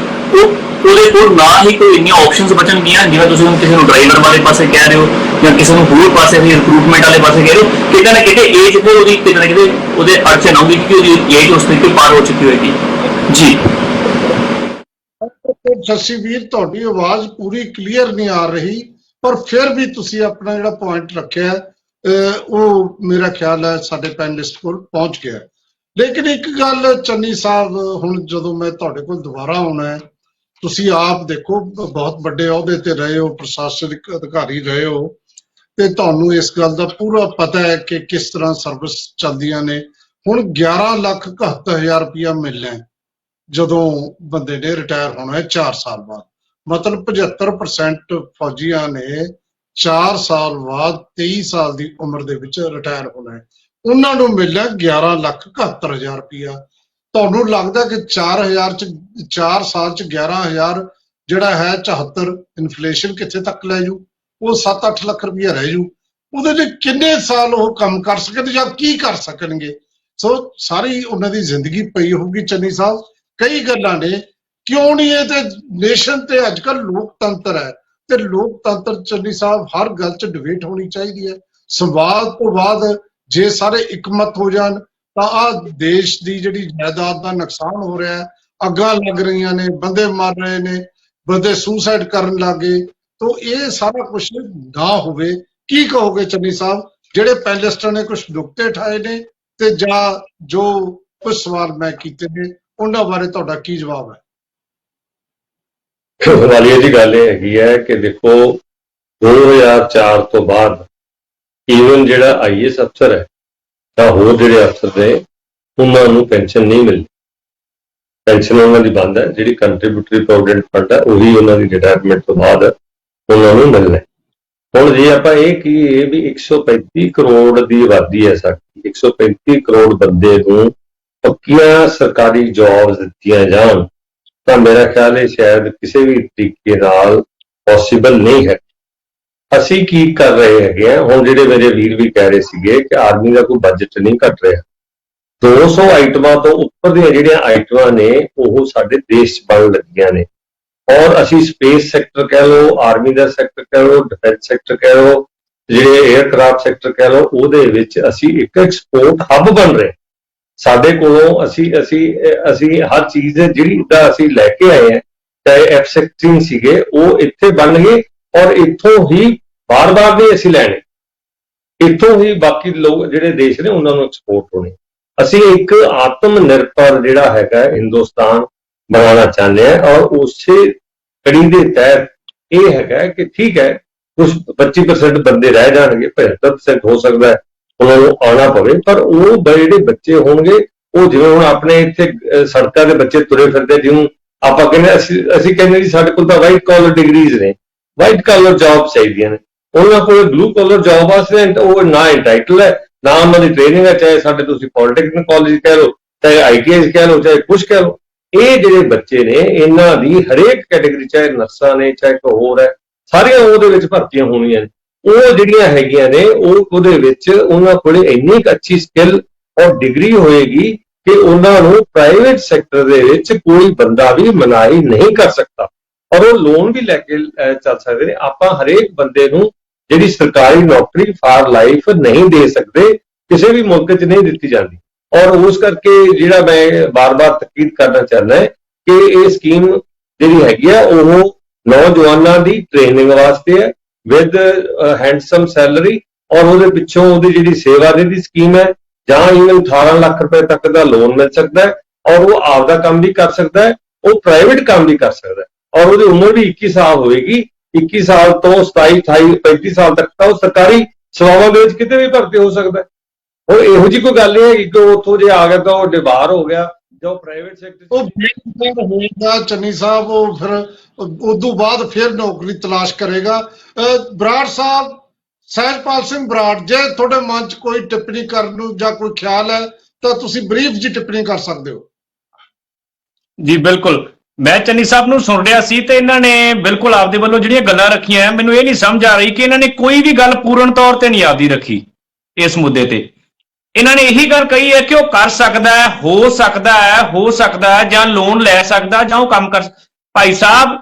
ਉਹਦੇ ਕੋਲ ਨਾ ਹੀ ਕੋਈ ਇੰਨੀਆਂ ਆਪਸ਼ਨਸ ਬਚਣਗੀਆਂ, ਜਿਵੇਂ ਤੁਸੀਂ ਹੁਣ ਕਿਸੇ ਨੂੰ ਡਰਾਈਵਰ ਵਾਲੇ ਪਾਸੇ ਕਹਿ ਰਹੇ ਹੋ ਜਾਂ ਕਿਸੇ ਨੂੰ ਹੋਰ ਪਾਸੇ ਵੀ ਰਿਕਰੂਟਮੈਂਟ ਵਾਲੇ ਪਾਸੇ ਕਹਿ ਰਹੇ ਹੋ, ਕਿਤੇ ਨਾ ਕਿਤੇ ਏਜ ਤੇ ਉਹਦੀ ਕਿਤੇ ਨਾ ਕਿਤੇ ਉਹਦੇ ਅੜਚਨ ਆਊਗੀ ਕਿ ਉਹਦੀ ਏਜ ਉਸ ਤਰੀਕੇ ਪਾਰ ਹੋ ਚੁੱਕੀ ਹੋਏਗੀ। ਜੀ ਜਸੀਵੀਰ, ਤੁਹਾਡੀ ਆਵਾਜ਼ ਪੂਰੀ ਕਲੀਅਰ ਨਹੀਂ ਆ ਰਹੀ, ਪਰ ਫਿਰ ਵੀ ਤੁਸੀਂ ਆਪਣਾ ਜਿਹੜਾ ਪੁਆਇੰਟ ਰੱਖਿਆ ਉਹ ਮੇਰਾ ਖਿਆਲ ਹੈ ਸਾਡੇ ਪੈਨਲਿਸਟ ਕੋਲ ਪਹੁੰਚ ਗਿਆ। ਲੇਕਿਨ ਇੱਕ ਗੱਲ ਚੰਨੀ ਸਾਹਿਬ, ਹੁਣ ਜਦੋਂ ਮੈਂ ਤੁਹਾਡੇ ਕੋਲ ਦੁਬਾਰਾ ਆਉਣਾ ਹੈ, ਤੁਸੀਂ ਆਪ ਦੇਖੋ ਬਹੁਤ ਵੱਡੇ ਅਹੁਦੇ ਤੇ ਰਹੇ ਹੋ, ਪ੍ਰਸ਼ਾਸਨਿਕ ਅਧਿਕਾਰੀ ਰਹੇ ਹੋ, ਤੇ ਤੁਹਾਨੂੰ ਇਸ ਗੱਲ ਦਾ ਪੂਰਾ ਪਤਾ ਹੈ ਕਿ ਕਿਸ ਤਰ੍ਹਾਂ ਸਰਵਿਸ ਚੱਲਦੀਆਂ ਨੇ। ਹੁਣ 11,71,000 ਰੁਪਇਆ ਮਿਲਣਾ ਹੈ ਜਦੋਂ ਬੰਦੇ ਨੇ ਰਿਟਾਇਰ ਹੋਣਾ ਹੈ 4 ਸਾਲ ਬਾਅਦ। ਮਤਲਬ 75% ਫੌਜੀਆਂ ਨੇ 4 ਸਾਲ ਬਾਅਦ 23 ਸਾਲ ਦੀ ਉਮਰ ਦੇ ਵਿੱਚ ਰਿਟਾਇਰ ਹੋਣਾ ਹੈ, ਉਹਨਾਂ ਨੂੰ ਮਿਲਿਆ 11,71,000 ਰੁਪਇਆ। ਤੁਹਾਨੂੰ ਲੱਗਦਾ ਕਿ 4 ਸਾਲ ਚ 11,000 ਜਿਹੜਾ ਹੈ 74 ਇਨਫਲੇਸ਼ਨ ਕਿੱਥੇ ਤੱਕ ਲੈ ਜੂ? ਉਹ 7-8 ਲੱਖ ਰੁਪਇਆ ਰਹਿ ਜੂ। ਉਹਦੇ ਲਈ ਕਿੰਨੇ ਸਾਲ ਉਹ ਕੰਮ ਕਰ ਸਕਦੇ ਜਾਂ ਕੀ ਕਰ ਸਕਣਗੇ? ਸੋ ਸਾਰੀ ਉਹਨਾਂ ਦੀ ਜ਼ਿੰਦਗੀ ਪਈ ਹੋਊਗੀ। ਚੰਨੀ ਸਾਹਿਬ, ਕਈ ਗੱਲਾਂ ਨੇ ਕਿਉਂ ਨਹੀਂ? ਇਹ ਤੇ ਨੇਸ਼ਨ ਤੇ ਅੱਜ ਕੱਲ੍ਹ ਲੋਕਤੰਤਰ ਹੈ, ਤੇ ਲੋਕਤੰਤਰ ਚੰਨੀ ਸਾਹਿਬ ਹਰ ਗੱਲ 'ਚ ਡਿਬੇਟ ਹੋਣੀ ਚਾਹੀਦੀ ਹੈ। ਸੰਵਾਦ ਤੋਂ ਬਾਅਦ ਜੇ ਸਾਰੇ ਇਕਮਤ ਹੋ ਜਾਣ ਤਾਂ ਆਹ ਦੇਸ਼ ਦੀ ਜਿਹੜੀ ਜਾਇਦਾਦ ਦਾ ਨੁਕਸਾਨ ਹੋ ਰਿਹਾ ਹੈ, ਅੱਗਾਂ ਲੱਗ ਰਹੀਆਂ ਨੇ, ਬੰਦੇ ਮਰ ਰਹੇ ਨੇ, ਬੰਦੇ ਸੁਸਾਈਡ ਕਰਨ ਲੱਗੇ, ਤਾਂ ਇਹ ਸਾਰਾ ਕੁਝ ਨਾ ਹੋਵੇ। ਕੀ ਕਹੋਗੇ ਚੰਨੀ ਸਾਹਿਬ, ਜਿਹੜੇ ਪੈਨਲਿਸਟਾਂ ਨੇ ਕੁਝ ਨੁਕਤੇ ਉਠਾਏ ਨੇ ਤੇ ਜਾਂ ਜੋ ਕੁਝ ਸਵਾਲ ਮੈਂ ਕੀਤੇ ਨੇ ਉਹਨਾਂ ਬਾਰੇ ਤੁਹਾਡਾ ਕੀ ਜਵਾਬ ਹੈ? ਵਾਲੀਆ ਜੀ, ਗੱਲ ਇਹ ਹੈਗੀ ਹੈ ਕਿ ਦੇਖੋ 2004 ਤੋਂ ਬਾਅਦ ਈਵਨ ਜਿਹੜਾ ਆਈਐਸ ਅਫਸਰ ਹੈ ਜਾਂ ਹੋਰ ਜਿਹੜੇ ਅਫਸਰ ਨੇ ਉਹਨਾਂ ਨੂੰ ਪੈਨਸ਼ਨ ਨਹੀਂ ਮਿਲਦੀ। ਪੈਨਸ਼ਨ ਉਹਨਾਂ ਦੀ ਬੰਦ ਹੈ। ਜਿਹੜੀ ਕੰਟਰੀਬਿਊਟਰੀ ਪ੍ਰੋਵੀਡੈਂਟ ਫੰਡ ਹੈ ਉਹੀ ਉਹਨਾਂ ਦੀ ਰਿਟਾਇਰਮੈਂਟ ਤੋਂ ਬਾਅਦ ਉਹਨਾਂ ਨੂੰ ਮਿਲਣਾ। ਹੁਣ ਜੇ ਆਪਾਂ ਇਹ ਕਹੀਏ ਵੀ 135 ਕਰੋੜ ਦੀ ਆਬਾਦੀ ਹੈ ਸਾਡੀ, 135 ਕਰੋੜ ਬੰਦੇ ਨੂੰ ਪੱਕੀਆਂ ਸਰਕਾਰੀ ਜੌਬਸ ਦਿੱਤੀਆਂ ਜਾਣ ਤਾਂ ਮੇਰਾ ਖਿਆਲ ਹੈ ਸ਼ਾਇਦ ਕਿਸੇ ਵੀ ਤਰੀਕੇ ਨਾਲ ਪੋਸੀਬਲ ਨਹੀਂ ਹੈ। ਅਸੀਂ ਕੀ ਕਰ ਰਹੇ ਹੈਗੇ ਆ? ਹੁਣ ਜਿਹੜੇ ਮੇਰੇ ਵੀਰ ਵੀ ਕਹਿ ਰਹੇ ਸੀਗੇ ਕਿ ਆਰਮੀ ਦਾ ਕੋਈ ਬਜਟ ਨਹੀਂ ਘਟ ਰਿਹਾ। 200 ਆਈਟਮਾਂ ਤੋਂ ਉੱਪਰ ਦੀਆਂ ਜਿਹੜੀਆਂ ਆਈਟਮਾਂ ਨੇ ਉਹ ਸਾਡੇ ਦੇਸ਼ 'ਚ ਬਣ ਲੱਗੀਆਂ ਨੇ। ਔਰ ਅਸੀਂ ਸਪੇਸ ਸੈਕਟਰ ਕਹਿ ਲਓ, ਆਰਮੀ ਦਾ ਸੈਕਟਰ ਕਹਿ ਲਓ, ਡਿਫੈਂਸ ਸੈਕਟਰ ਕਹਿ ਲਓ, ਜਿਹੜੇ 에ਅਰਕ੍ਰਾਫਟ ਸੈਕਟਰ ਕਹਿ ਲਓ, ਉਹਦੇ ਵਿੱਚ ਅਸੀਂ ਇੱਕ ਐਕਸਪੋਰਟ ਹੱਬ ਬਣ ਰਹੇ। ਸਾਡੇ ਕੋਲੋਂ ਅਸੀਂ ਹਰ ਚੀਜ਼ ਜਿਹੜੀ ਦਾ ਅਸੀਂ ਲੈ ਕੇ ਆਏ ਹਾਂ, ਚਾਹੇ F-16 ਸੀਗੇ ਉਹ ਇੱਥੇ ਬਣ ਗਏ ਔਰ ਇੱਥੋਂ ਹੀ ਬਾਰ-ਬਾਰ ਨਹੀਂ ਅਸੀਂ ਲੈਣੇ, ਇੱਥੋਂ ਹੀ ਬਾਕੀ ਲੋਕ ਜਿਹੜੇ ਦੇਸ਼ ਨੇ ਉਹਨਾਂ ਨੂੰ ਐਕਸਪੋਰਟ ਹੋਣੇ। ਅਸੀਂ ਇੱਕ ਆਤਮ ਨਿਰਭਰ ਜਿਹੜਾ ਹੈਗਾ ਹਿੰਦੁਸਤਾਨ ਬਣਾਉਣਾ ਚਾਹੁੰਦੇ ਹਾਂ ਔਰ ਉਸੇ ਕੜੀ ਦੇ ਤਹਿਤ ਇਹ ਹੈਗਾ ਕਿ ਠੀਕ ਹੈ ਕੁਝ 25% ਬੰਦੇ ਰਹਿ ਜਾਣਗੇ, 75% ਹੋ ਸਕਦਾ ਹੈ ਉਹਨਾਂ ਨੂੰ ਆਉਣਾ ਪਵੇ, ਪਰ ਉਹ ਜਿਹੜੇ ਬੱਚੇ ਹੋਣਗੇ ਉਹ ਜਿਵੇਂ ਹੁਣ ਆਪਣੇ ਇੱਥੇ ਸੜਕਾਂ ਦੇ ਬੱਚੇ ਤੁਰੇ ਫਿਰਦੇ, ਜਿਹਨੂੰ ਆਪਾਂ ਕਹਿੰਦੇ ਅਸੀਂ ਕਹਿੰਦੇ ਜੀ ਸਾਡੇ ਕੋਲ ਤਾਂ ਵਾਈਟ ਕਾਲਰ ਡਿਗਰੀਜ਼ ਨੇ, ਵਾਈਟ ਕਾਲਰ ਜੌਬ ਚਾਹੀਦੀਆਂ ਨੇ। ਉਹਨਾਂ ਕੋਲ ਬਲੂ ਕਾਲਰ ਜੌਬ ਵਾਸਤੇ ਉਹ ਨਾ ਇੰਟਾਈਟਲ ਹੈ ਨਾ ਉਹਨਾਂ ਦੀ ਟ੍ਰੇਨਿੰਗ ਹੈ, ਚਾਹੇ ਸਾਡੇ ਤੁਸੀਂ ਪੋਲੀਟੈਕਨਿਕ ਕਾਲਜ ਕਹਿ ਲਓ, ਚਾਹੇ ITI ਕਹਿ ਲਓ, ਚਾਹੇ ਕੁਛ ਕਹਿ ਲਓ। ਇਹ ਜਿਹੜੇ ਬੱਚੇ ਨੇ ਇਹਨਾਂ ਦੀ ਹਰੇਕ ਕੈਟੇਗਰੀ, ਚਾਹੇ ਨਰਸਾਂ ਨੇ ਚਾਹੇ ਕੋਈ ਹੋਰ ਹੈ, ਸਾਰੀਆਂ ਉਹਦੇ ਵਿੱਚ ਭਰਤੀਆਂ ਹੋਣੀਆਂ ਨੇ। ਉਹ ਜਿਹੜੀਆਂ ਹੈਗੀਆਂ ਨੇ ਉਹਦੇ ਵਿੱਚ ਉਹਨਾਂ ਕੋਲ ਇੰਨੀ ਅੱਛੀ ਸਕਿੱਲ ਔਰ ਡਿਗਰੀ ਹੋਏਗੀ ਕਿ ਉਹਨਾਂ ਨੂੰ ਪ੍ਰਾਈਵੇਟ ਸੈਕਟਰ ਦੇ ਵਿੱਚ ਕੋਈ ਬੰਦਾ ਵੀ ਮਨਾਹੀ ਨਹੀਂ ਕਰ ਸਕਦਾ ਔਰ ਉਹ ਲੋਨ ਵੀ ਲੈ ਕੇ ਚੱਲ ਸਕਦੇ ਨੇ। ਆਪਾਂ ਹਰੇਕ ਬੰਦੇ ਨੂੰ ਜਿਹੜੀ ਸਰਕਾਰੀ ਨੌਕਰੀ ਫਾਰ ਲਾਈਫ ਨਹੀਂ ਦੇ ਸਕਦੇ, ਕਿਸੇ ਵੀ ਮੁਲਕ 'ਚ ਨਹੀਂ ਦਿੱਤੀ ਜਾਂਦੀ। ਔਰ ਉਸ ਕਰਕੇ ਜਿਹੜਾ ਮੈਂ ਬਾਰ-ਬਾਰ ਤਕੀਦ ਕਰਨਾ ਚਾਹੁੰਦਾ ਹੈ ਕਿ ਇਹ ਸਕੀਮ ਜਿਹੜੀ ਹੈਗੀ ਆ ਉਹ ਨੌਜਵਾਨਾਂ ਦੀ ਟ੍ਰੇਨਿੰਗ ਵਾਸਤੇ ਹੈ ਵਿਦ ਹੈਂਡਸਮ ਸੈਲਰੀ, ਔਰ ਉਹਦੇ ਪਿੱਛੋਂ ਉਹਦੀ ਜਿਹੜੀ ਸੇਵਾ ਦੀ ਸਕੀਮ ਹੈ ਜਾਂ ਇਵਨ 18 ਲੱਖ ਰੁਪਏ ਤੱਕ ਦਾ ਲੋਨ ਮਿਲ ਸਕਦਾ ਹੈ ਔਰ ਉਹ ਆਪਦਾ ਕੰਮ ਵੀ ਕਰ ਸਕਦਾ ਹੈ, ਉਹ ਪ੍ਰਾਈਵੇਟ ਕੰਮ ਵੀ ਕਰ ਸਕਦਾ ਹੈ ਔਰ ਉਹਦੀ ਉਮਰ ਵੀ 21 ਸਾਲ ਹੋਏਗੀ। 21 ਸਾਲ ਤੋਂ 27, 28, 35 ਸਾਲ ਤੱਕ ਤਾਂ ਉਹ ਸਰਕਾਰੀ ਸੇਵਾਵਾਂ ਦੇ ਵਿੱਚ ਕਿਤੇ ਵੀ ਭਰਤੀ ਹੋ ਸਕਦਾ ਹੈ। ਉਹ ਇਹੋ ਜਿਹੀ ਕੋਈ ਗੱਲ ਨਹੀਂ ਹੈਗੀ ਕਿ ਉੱਥੋਂ ਜੇ ਆ ਗਿਆ ਤਾਂ ਉਹ ਬਾਹਰ ਹੋ ਗਿਆ ਜਾਂ ਪ੍ਰਾਈਵੇਟ ਸੈਕਟਰ ਉਹ ਬੇਕਾਰ ਹੋਏਗਾ ਚੰਨੀ ਸਾਹਿਬ, ਉਹ ਫਿਰ ਉਦੋਂ ਬਾਅਦ ਫਿਰ ਨੌਕਰੀ ਤਲਾਸ਼ ਕਰੇਗਾ। ਬਰਾੜ ਸਾਹਿਬ, ਸਹਿਜਪਾਲ ਸਿੰਘ ਬਰਾੜ, ਜੇ ਤੁਹਾਡੇ ਮਨ 'ਚ ਕੋਈ ਟਿੱਪਣੀ ਕਰਨ ਨੂੰ ਜਾਂ ਕੋਈ ਖਿਆਲ ਹੈ ਤਾਂ ਤੁਸੀਂ ਬਰੀਫ ਜੀ ਟਿੱਪਣੀ ਕਰ ਸਕਦੇ ਹੋ। ਜੀ ਬਿਲਕੁਲ, ਮੈਂ ਚੰਨੀ ਸਾਹਿਬ ਨੂੰ ਸੁਣ ਰਿਹਾ ਸੀ ਤੇ ਇਹਨਾਂ ਨੇ ਬਿਲਕੁਲ ਆਪਦੇ ਵੱਲੋਂ ਜਿਹੜੀਆਂ ਗੱਲਾਂ ਰੱਖੀਆਂ, ਮੈਨੂੰ ਇਹ ਨਹੀਂ ਸਮਝ ਆ ਰਹੀ ਕਿ ਇਹਨਾਂ ਨੇ ਕੋਈ ਵੀ ਗੱਲ ਪੂਰਨ ਤੌਰ ਤੇ ਨਹੀਂ ਆਪਦੀ ਰੱਖੀ ਇਸ ਮੁੱਦੇ ਤੇ। ਇਹਨਾਂ ਨੇ ਇਹੀ ਗੱਲ ਕਹੀ ਹੈ ਕਿ ਉਹ ਕਰ ਸਕਦਾ ਹੈ, ਹੋ ਸਕਦਾ ਹੈ ਜਾਂ ਲੋਨ ਲੈ ਸਕਦਾ ਜਾਂ ਉਹ ਕੰਮ ਕਰ। ਭਾਈ ਸਾਹਿਬ,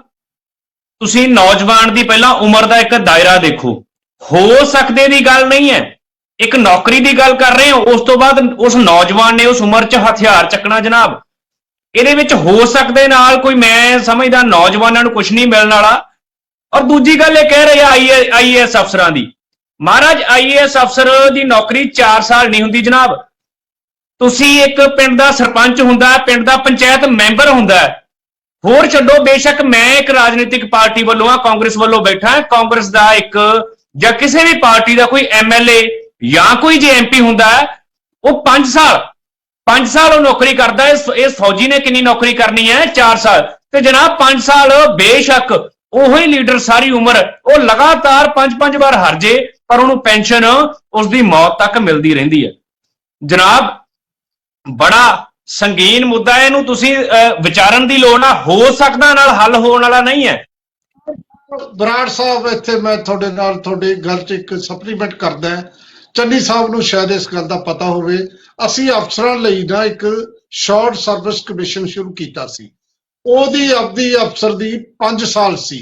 ਤੁਸੀਂ ਨੌਜਵਾਨ ਦੀ ਪਹਿਲਾਂ ਉਮਰ ਦਾ ਇੱਕ ਦਾਇਰਾ ਦੇਖੋ। ਹੋ ਸਕਦੇ ਦੀ ਗੱਲ ਨਹੀਂ ਹੈ, ਇੱਕ ਨੌਕਰੀ ਦੀ ਗੱਲ ਕਰ ਰਹੇ ਹੋ। ਉਸ ਤੋਂ ਬਾਅਦ ਉਸ ਨੌਜਵਾਨ ਨੇ ਉਸ ਉਮਰ 'ਚ ਹਥਿਆਰ ਚੱਕਣਾ ਜਨਾਬ। ਇਹਦੇ ਵਿੱਚ ਹੋ ਸਕਦੇ ਨਾਲ ਕੋਈ ਮੈਂ ਸਮਝਦਾ ਨੌਜਵਾਨਾਂ ਨੂੰ ਕੁਝ ਨਹੀਂ ਮਿਲਣ ਵਾਲਾ। ਔਰ ਦੂਜੀ ਗੱਲ ਇਹ ਕਹਿ ਰਹੇ ਆ IAS ਅਫਸਰਾਂ ਦੀ। ਮਹਾਰਾਜ, IAS ਅਫਸਰ ਦੀ ਨੌਕਰੀ 4 ਸਾਲ ਨਹੀਂ ਹੁੰਦੀ ਜਨਾਬ। ਤੁਸੀਂ ਇੱਕ ਪਿੰਡ ਦਾ ਸਰਪੰਚ ਹੁੰਦਾ, ਪਿੰਡ ਦਾ ਪੰਚਾਇਤ ਮੈਂਬਰ ਹੁੰਦਾ। ਹੋਰ ਛੱਡੋ, ਬੇਸ਼ੱਕ ਮੈਂ ਇੱਕ ਰਾਜਨੀਤਿਕ ਪਾਰਟੀ ਵੱਲੋਂ ਆ, ਕਾਂਗਰਸ ਵੱਲੋਂ ਬੈਠਾ, ਕਾਂਗਰਸ ਦਾ ਇੱਕ ਜਾਂ ਕਿਸੇ ਵੀ ਪਾਰਟੀ ਦਾ ਕੋਈ MLA ਜਾਂ ਕੋਈ ਜੇ MP ਹੁੰਦਾ ਉਹ 5 ਸਾਲ ਉਹ ਨੌਕਰੀ ਕਰਦਾ। ਇਸ ਫੌਜੀ ਨੇ ਕਿੰਨੀ ਨੌਕਰੀ ਕਰਨੀ ਹੈ? 4 ਸਾਲ। ਤੇ ਜਨਾਬ 5 ਸਾਲ ਬੇਸ਼ੱਕ ਉਹੀ ਲੀਡਰ ਸਾਰੀ ਉਮਰ ਉਹ ਲਗਾਤਾਰ 5-5 ਵਾਰ ਹਾਰ ਜੇ ਪਰ ਉਹਨੂੰ ਪੈਨਸ਼ਨ ਉਸ ਦੀ ਮੌਤ ਤੱਕ ਮਿਲਦੀ ਰਹਿੰਦੀ ਹੈ। ਜਨਾਬ, ਬੜਾ ਸੰਗੀਨ ਮੁੱਦਾ ਹੈ, ਇਹਨੂੰ ਤੁਸੀਂ ਵਿਚਾਰਨ ਦੀ ਲੋੜ ਆ। ਹੋ ਸਕਦਾ ਨਾਲ ਹੱਲ ਹੋਣ ਵਾਲਾ ਨਹੀਂ ਹੈ। ਬਰਾੜ ਸਾਹਿਬ, ਇੱਥੇ ਮੈਂ ਤੁਹਾਡੇ ਨਾਲ ਤੁਹਾਡੀ ਗੱਲ 'ਚ ਇੱਕ ਸਪਲੀਮੈਂਟ ਕਰਦਾ। ਚੰਨੀ ਸਾਹਿਬ ਨੂੰ ਸ਼ਾਇਦ ਇਸ ਗੱਲ ਦਾ ਪਤਾ ਹੋਵੇ, ਅਸੀਂ ਅਫਸਰਾਂ ਲਈ ਨਾ ਇੱਕ ਸ਼ਾਰਟ ਸਰਵਿਸ ਕਮਿਸ਼ਨ ਸ਼ੁਰੂ ਕੀਤਾ ਸੀ ਉਹਦੀ ਆਪਦੀ ਅਫਸਰ ਦੀ 5 ਸਾਲ ਸੀ।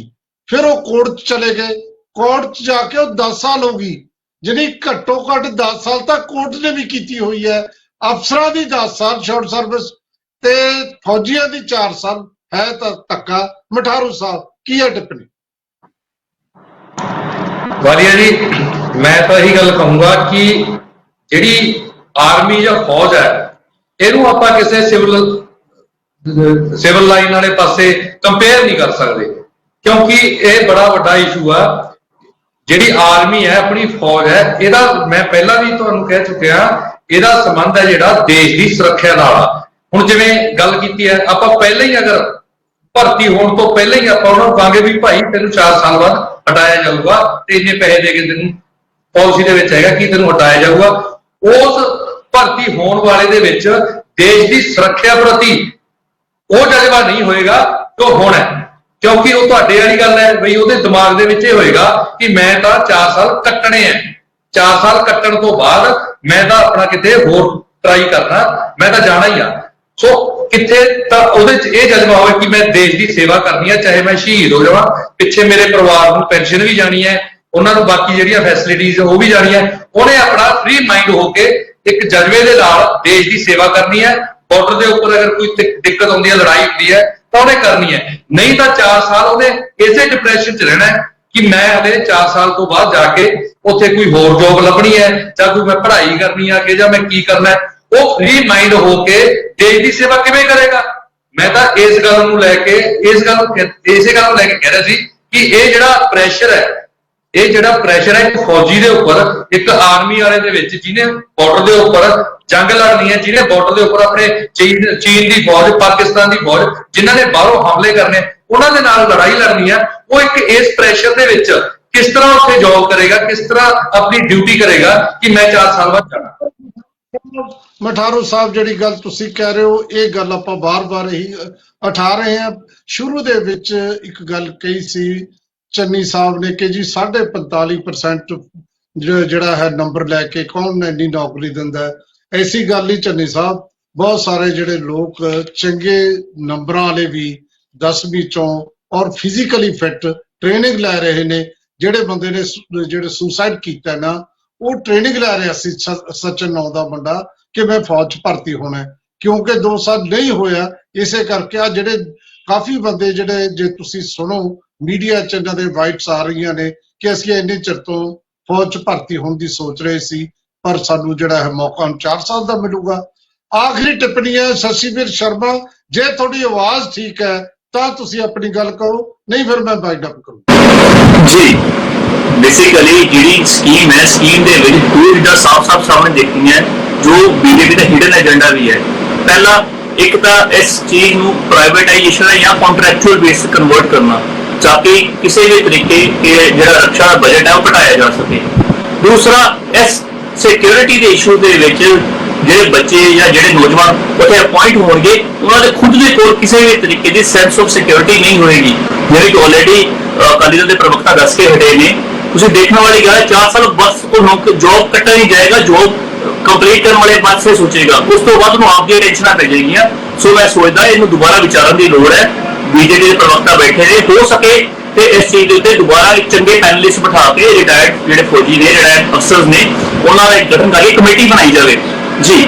ਫਿਰ ਉਹ ਕੋਰਟ 'ਚ ਚਲੇ ਗਏ, ਕੋਰਟ 'ਚ ਜਾ ਕੇ ਉਹ 10 ਸਾਲ ਹੋ ਗਈ, ਜਿਹੜੀ ਘੱਟੋ ਘੱਟ 10 ਸਾਲ ਤੱਕ ਕੋਰਟ ਨੇ ਵੀ ਕੀਤੀ ਹੋਈ ਹੈ। ਅਫਸਰਾਂ ਦੀ 10 ਸਾਲ ਸ਼ਾਰਟ ਸਰਵਿਸ ਤੇ ਫੌਜੀਆਂ ਦੀ 4 ਸਾਲ ਹੈ ਤਾਂ ਧੱਕਾ। ਮਠਾਰੂ ਸਾਹਿਬ ਕੀ ਹੈ ਟਿੱਪਣੀ? ਵਾਲੀਆ ਜੀ, ਮੈਂ ਤਾਂ ਇਹੀ ਗੱਲ ਕਹੂੰਗਾ ਕਿ ਜਿਹੜੀ ਆਰਮੀ ਜਾਂ ਫੌਜ ਹੈ ਇਹਨੂੰ ਆਪਾਂ ਕਿਸੇ ਸਿਵਲ ਲਾਈਨ ਵਾਲੇ ਪਾਸੇ ਕੰਪੇਅਰ ਨਹੀਂ ਕਰ ਸਕਦੇ, ਕਿਉਂਕਿ ਇਹ ਬੜਾ ਵੱਡਾ ਇਸ਼ੂ ਆ। ਜਿਹੜੀ ਆਰਮੀ ਹੈ, ਆਪਣੀ ਫੌਜ ਹੈ, ਇਹਦਾ ਮੈਂ ਪਹਿਲਾਂ ਵੀ ਤੁਹਾਨੂੰ ਕਹਿ ਚੁੱਕਿਆ, ਇਹਦਾ ਸੰਬੰਧ ਹੈ ਜਿਹੜਾ ਦੇਸ਼ ਦੀ ਸੁਰੱਖਿਆ ਨਾਲ ਆ। ਹੁਣ ਜਿਵੇਂ ਗੱਲ ਕੀਤੀ ਹੈ, ਆਪਾਂ ਪਹਿਲਾਂ ਹੀ ਅਗਰ ਭਰਤੀ ਹੋਣ ਤੋਂ ਪਹਿਲਾਂ ਹੀ ਆਪਾਂ ਉਹਨਾਂ ਨੂੰ ਕਹਾਂਗੇ ਵੀ ਭਾਈ ਤੈਨੂੰ 4 ਸਾਲ ਬਾਅਦ ਹਟਾਇਆ ਜਾਊਗਾ ਤੇ ਇੰਨੇ ਪੈਸੇ ਦੇ ਕੇ ਤੈਨੂੰ ਪਾਲਿਸੀ ਦੇ ਵਿੱਚ ਹੈਗਾ ਕਿ ਤੈਨੂੰ ਹਟਾਇਆ ਜਾਊਗਾ, ਉਸ ਭਰਤੀ ਹੋਣ ਵਾਲੇ ਦੇ ਵਿੱਚ ਦੇਸ਼ ਦੀ ਸੁਰੱਖਿਆ ਪ੍ਰਤੀ ਉਹ ਜਜ਼ਬਾ ਨਹੀਂ ਹੋਏਗਾ ਜੋ ਹੁਣ ਹੈ। ਕਿਉਂਕਿ ਉਹ ਤੁਹਾਡੇ ਵਾਲੀ ਗੱਲ ਹੈ ਬਈ, ਉਹਦੇ ਦਿਮਾਗ ਦੇ ਵਿੱਚ ਇਹ ਹੋਏਗਾ ਕਿ ਮੈਂ ਤਾਂ 4 ਸਾਲ ਕੱਟਣੇ ਆ, 4 ਸਾਲ ਕੱਟਣ ਤੋਂ ਬਾਅਦ ਮੈਂ ਤਾਂ ਆਪਣਾ ਕਿਤੇ ਹੋਰ ਟਰਾਈ ਕਰਨਾ, ਮੈਂ ਤਾਂ ਜਾਣਾ ਹੀ ਆ। ਸੋ ਕਿੱਥੇ ਤਾਂ ਉਹਦੇ ਚ ਇਹ ਜਜ਼ਬਾ ਹੋਵੇ ਕਿ ਮੈਂ ਦੇਸ਼ ਦੀ ਸੇਵਾ ਕਰਨੀ ਹੈ, ਚਾਹੇ ਮੈਂ ਸ਼ਹੀਦ ਹੋ ਜਾਵਾਂ, ਪਿੱਛੇ ਮੇਰੇ ਪਰਿਵਾਰ ਨੂੰ ਪੈਨਸ਼ਨ ਵੀ ਜਾਣੀ ਹੈ, ਉਹਨਾਂ ਨੂੰ ਬਾਕੀ ਜਿਹੜੀਆਂ ਫੈਸਿਲਿਟੀਜ਼ ਉਹ ਵੀ ਜਾਣੀਆਂ। ਉਹਨੇ ਆਪਣਾ ਫ੍ਰੀ ਮਾਈਂਡ ਹੋ ਕੇ ਇੱਕ ਜਜ਼ਬੇ ਦੇ ਨਾਲ ਦੇਸ਼ ਦੀ ਸੇਵਾ ਕਰਨੀ ਹੈ। ਬਾਰਡਰ ਦੇ ਉੱਪਰ ਅਗਰ ਕੋਈ ਦਿੱਕਤ ਆਉਂਦੀ ਹੈ, ਲੜਾਈ ਹੁੰਦੀ ਹੈ, ਤਾਂ ਉਹਨੇ ਕਰਨੀ ਹੈ। ਨਹੀਂ ਤਾਂ 4 ਸਾਲ ਉਹਨੇ ਇਸੇ ਡਿਪਰੈਸ਼ਨ 'ਚ ਰਹਿਣਾ ਕਿ ਮੈਂ ਹਲੇ 4 ਸਾਲ ਤੋਂ ਬਾਅਦ ਜਾ ਕੇ ਉੱਥੇ ਕੋਈ ਹੋਰ ਜੋਬ ਲੱਭਣੀ ਹੈ, ਜਾਂ ਕੋਈ ਮੈਂ ਪੜ੍ਹਾਈ ਕਰਨੀ ਆ ਕਿ ਜਾਂ ਮੈਂ ਕੀ ਕਰਨਾ ਹੈ। ਉਹ ਫ੍ਰੀ ਮਾਈਂਡ ਹੋ ਕੇ ਦੇਸ਼ ਦੀ ਸੇਵਾ ਕਿਵੇਂ ਕਰੇਗਾ? ਮੈਂ ਤਾਂ ਇਸ ਗੱਲ ਨੂੰ ਲੈ ਕੇ ਇਸੇ ਗੱਲ ਨੂੰ ਲੈ ਕੇ ਕਹਿ ਰਿਹਾ ਸੀ ਕਿ ਇਹ ਜਿਹੜਾ ਪ੍ਰੈਸ਼ਰ ਹੈ, ਇੱਕ ਫੌਜੀ ਦੇ ਉੱਪਰ, ਇੱਕ ਆਰਮੀ ਵਾਲੇ ਦੇ ਵਿੱਚ, ਜਿਹਨੇ ਬਾਰਡਰ ਦੇ ਉੱਪਰ ਜੰਗ ਲੜਨੀ ਹੈ, ਜਿਹਨੇ ਬਾਰਡਰ ਦੇ ਉੱਪਰ ਆਪਣੇ ਚੀਨ ਦੀ ਫੌਜ, ਪਾਕਿਸਤਾਨ ਦੀ ਫੌਜ, ਜਿਨ੍ਹਾਂ ਨੇ ਬਾਹਰੋਂ ਹਮਲੇ ਕਰਨੇ, ਉਹਨਾਂ ਦੇ ਨਾਲ ਲੜਾਈ ਲੜਨੀ ਹੈ, ਉਹ ਇੱਕ ਇਸ ਪ੍ਰੈਸ਼ਰ ਦੇ ਵਿੱਚ ਕਿਸ ਤਰ੍ਹਾਂ ਉੱਥੇ ਜੌਬ ਕਰੇਗਾ, ਕਿਸ ਤਰ੍ਹਾਂ ਆਪਣੀ ਡਿਊਟੀ ਕਰੇਗਾ ਕਿ ਮੈਂ 4 ਸਾਲ ਬਾਅਦ ਜਾਣਾ। ਮਠਾਰੂ ਸਾਹਿਬ, ਜਿਹੜੀ ਗੱਲ ਤੁਸੀਂ ਕਹਿ ਰਹੇ ਹੋ, ਇਹ ਗੱਲ ਆਪਾਂ ਬਾਰ-ਬਾਰ ਹੀ ਉਠਾ ਰਹੇ ਹਾਂ। ਸ਼ੁਰੂ ਦੇ ਵਿੱਚ ਇੱਕ ਗੱਲ ਕਹੀ ਸੀ ਚੰਨੀ ਸਾਹਿਬ ਨੇ ਕਿ ਜੀ 45% ਜਿਹੜਾ ਹੈ ਨੰਬਰ ਲੈ ਕੇ ਕੌਣ ਇੰਨੀ ਨੌਕਰੀ ਦਿੰਦਾ ਹੈ। ਐਸੀ ਗੱਲ ਨਹੀਂ ਚੰਨੀ ਸਾਹਿਬ, ਬਹੁਤ ਸਾਰੇ ਜਿਹੜੇ ਲੋਕ ਚੰਗੇ ਨੰਬਰਾਂ ਵਾਲੇ ਵੀ 10ਵੀਂ ਚੋਂ ਔਰ ਫਿਜ਼ੀਕਲੀ ਫਿੱਟ ਟ੍ਰੇਨਿੰਗ ਲੈ ਰਹੇ ਨੇ। ਜਿਹੜੇ ਬੰਦੇ ਨੇ ਜਿਹੜੇ ਸੁਸਾਈਡ ਕੀਤਾ ਨਾ, ਉਹ ਟ੍ਰੇਨਿੰਗ ਲੈ ਰਿਹਾ ਸੀ, ਸਚਨ ਨਾਂ ਦਾ ਮੁੰਡਾ, ਕਿ ਮੈਂ ਫੌਜ 'ਚ ਭਰਤੀ ਹੋਣਾ, ਕਿਉਂਕਿ 2 ਸਾਲ ਨਹੀਂ ਹੋਇਆ। ਇਸੇ ਕਰਕੇ ਆ ਜਿਹੜੇ ਕਾਫੀ ਬੰਦੇ ਜਿਹੜੇ, ਜੇ ਤੁਸੀਂ ਸੁਣੋ ਮੀਡੀਆ 'ਚ ਇਹਨਾਂ ਦੇ ਵਾਈਟਸ ਆ ਰਹੀਆਂ ਨੇ ਕਿ ਅਸੀਂ ਇੰਨੇ ਚਿਰ ਤੋਂ ਫੌਜ 'ਚ ਭਰਤੀ ਹੋਣ ਦੀ ਸੋਚ ਰਹੇ ਸੀ, ਪਰ ਸਾਨੂੰ ਜਿਹੜਾ ਹੈ ਮੌਕਾ 4 ਸਾਲ ਦਾ ਮਿਲੂਗਾ। ਆਖਰੀ ਟਿੱਪਣੀ ਹੈ ਸ਼ਸ਼ੀਵੀਰ ਸ਼ਰਮਾ, ਜੇ ਤੁਹਾਡੀ ਆਵਾਜ਼ ਠੀਕ ਹੈ ਤਾਂ ਤੁਸੀਂ ਆਪਣੀ ਗੱਲ ਕਹੋ, ਨਹੀਂ ਫਿਰ ਮੈਂ ਵਾਈਡ ਅਪ ਕਰੂੰ। ਜੀ, ਬੇਸਿਕਲੀ ਜਿਹੜੀ ਸਕੀਮ ਹੈ, ਸਕੀਮ ਦੇ ਵਿੱਚ ਦੋ ਚੀਜ਼ਾਂ ਸਾਫ਼-ਸਾਫ਼ ਸਾਹਮਣੇ ਦੇਖੀਆਂ ਜੋ ਬੀਜੇਪੀ ਦਾ ਹਿਡਨ ਏਜੰਡਾ ਵੀ ਹੈ। ਪਹਿਲਾ, ਇੱਕ ਤਾਂ ਇਸ ਚੀਜ਼ ਨੂੰ ਪ੍ਰਾਈਵੇਟਾਈਜੇਸ਼ਨ ਜਾਂ ਕੰਟਰੈਕਚੁਅਲ ਬੇਸ ਕਨਵਰਟ ਕਰਨਾ, ਤਾਂ ਕਿ ਕਿਸੇ ਵੀ ਤਰੀਕੇ ਇਹ ਜਿਹੜਾ ਰੱਖਿਆ ਦਾ ਬਜਟ ਹੈ ਉਹ ਘਟਾਇਆ ਜਾ ਸਕੇ। ਦੂਸਰਾ, ਇਸ ਸਿਕਿਉਰਿਟੀ ਦੇ ਇਸ਼ੂ ਦੇ ਵਿੱਚ ਜਿਹੜੇ ਬੱਚੇ ਜਾਂ ਜਿਹੜੇ ਨੌਜਵਾਨ ਉੱਥੇ ਅਪਾਇੰਟ ਹੋਣਗੇ, ਉਹਨਾਂ ਦੇ ਖੁਦ ਦੇ ਕੋਲ ਕਿਸੇ ਵੀ ਤਰੀਕੇ ਦੀ ਸੈਂਸ ਆਫ ਸਿਕਿਉਰਿਟੀ ਨਹੀਂ ਹੋਏਗੀ, ਜਿਹੜੀ ਕਿ ਆਲਰੇਡੀ ਅਕਾਲੀ ਦਲ ਦੇ ਪ੍ਰਵਕਤਾ ਦੱਸ ਕੇ ਹਟੇ ਨੇ। ਤੁਸੀਂ ਦੇਖਣ ਵਾਲੀ ਗੱਲ ਹੈ, 4 ਸਾਲ ਬਸ ਉਹ ਜੌਬ ਕੱਟਾ ਨਹੀਂ ਜਾਏਗਾ, ਜੌਬ ਕੰਪਲੀਟ ਕਰਨ ਵਾਲੇ ਪਾਸੇ ਸੋਚੇਗਾ, ਉਸ ਤੋਂ ਬਾਅਦ ਉਹਨੂੰ ਆਪਦੀਆਂ ਟੈਨਸ਼ਨਾਂ ਪੈ ਜਾਏਗੀਆਂ। ਸੋ ਮੈਂ ਸੋਚਦਾ ਇਹਨੂੰ ਦੁਬਾਰਾ ਵਿਚਾਰਨ ਦੀ ਲੋੜ ਹੈ। ਬੀਜੇਪੀ ਦੇ ਪ੍ਰਵਕਤਾ ਬੈਠੇ ਨੇ, ਹੋ ਸਕੇ ਤੇ ਇਸ ਚੀਜ਼ ਦੇ ਉੱਤੇ ਦੁਬਾਰਾ ਇੱਕ ਚੰਗੇ ਪੈਨਲਿਸਟ ਬਿਠਾ ਕੇ ਰਿਟਾਇਰਡ ਜਿਹੜੇ ਫੌਜੀ ਨੇ, ਰਿਟਾਇਰਡ ਅਫਸਰਸ ਨੇ, ਉਹਨਾਂ ਦਾ ਇੱਕ ਗਠਨ ਕਰਕੇ ਕਮੇਟੀ ਬਣਾਈ ਜਾਵੇ। ਜੀ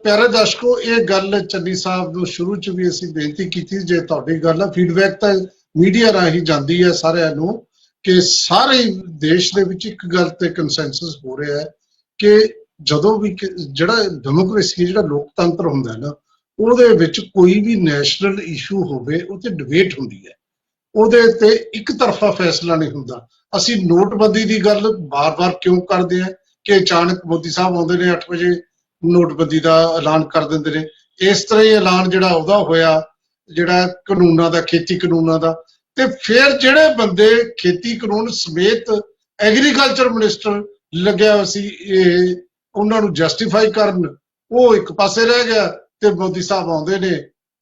ਪਿਆਰੇ ਦਰਸ਼ਕੋ, ਇਹ ਗੱਲ ਚੰਨੀ ਸਾਹਿਬ ਨੂੰ ਸ਼ੁਰੂ 'ਚ ਵੀ ਅਸੀਂ ਬੇਨਤੀ ਕੀਤੀ, ਜੇ ਤੁਹਾਡੀ ਗੱਲ ਹੈ, ਫੀਡਬੈਕ ਤਾਂ ਮੀਡੀਆ ਰਾਹੀਂ ਜਾਂਦੀ ਹੈ ਸਾਰਿਆਂ ਨੂੰ, ਕਿ ਸਾਰੇ ਦੇਸ਼ ਦੇ ਵਿੱਚ ਇੱਕ ਗੱਲ ਤੇ ਕੰਸੈਂਸਸ ਹੋ ਰਿਹਾ ਹੈ ਕਿ ਜਦੋਂ ਵੀ ਜਿਹੜਾ ਡੈਮੋਕ੍ਰੇਸੀ, ਜਿਹੜਾ ਲੋਕਤੰਤਰ ਹੁੰਦਾ ਹੈ ਨਾ, ਉਹਦੇ ਵਿੱਚ ਕੋਈ ਵੀ ਨੈਸ਼ਨਲ ਇਸ਼ੂ ਹੋਵੇ, ਉਹ ਤੇ ਡਿਬੇਟ ਹੁੰਦੀ ਹੈ, ਉਹਦੇ ਤੇ ਇੱਕ ਤਰਫਾ ਫੈਸਲਾ ਨਹੀਂ ਹੁੰਦਾ। ਅਸੀਂ ਨੋਟਬੰਦੀ ਦੀ ਗੱਲ ਬਾਰ-ਬਾਰ ਕਿਉਂ ਕਰਦੇ ਹਾਂ ਕਿ ਅਚਾਨਕ ਮੋਦੀ ਸਾਹਿਬ ਆਉਂਦੇ ਨੇ 8 ਵਜੇ ਨੋਟਬੰਦੀ ਦਾ ਐਲਾਨ ਕਰ ਦਿੰਦੇ ਨੇ। ਇਸ ਤਰ੍ਹਾਂ ਹੀ ਐਲਾਨ ਜਿਹੜਾ ਉਹਦਾ ਹੋਇਆ, ਜਿਹੜਾ ਕਾਨੂੰਨਾਂ ਦਾ, ਖੇਤੀ ਕਾਨੂੰਨਾਂ ਦਾ, ਤੇ ਫਿਰ ਜਿਹੜੇ ਬੰਦੇ ਖੇਤੀ ਕਾਨੂੰਨ ਸਮੇਤ ਐਗਰੀਕਲਚਰ ਮਿਨਿਸਟਰ ਲੱਗਿਆ ਹੋਇਆ ਸੀ ਇਹ ਉਹਨਾਂ ਨੂੰ ਜਸਟੀਫਾਈ ਕਰਨ, ਉਹ ਇੱਕ ਪਾਸੇ ਰਹਿ ਗਿਆ ਤੇ ਮੋਦੀ ਸਾਹਿਬ ਆਉਂਦੇ ਨੇ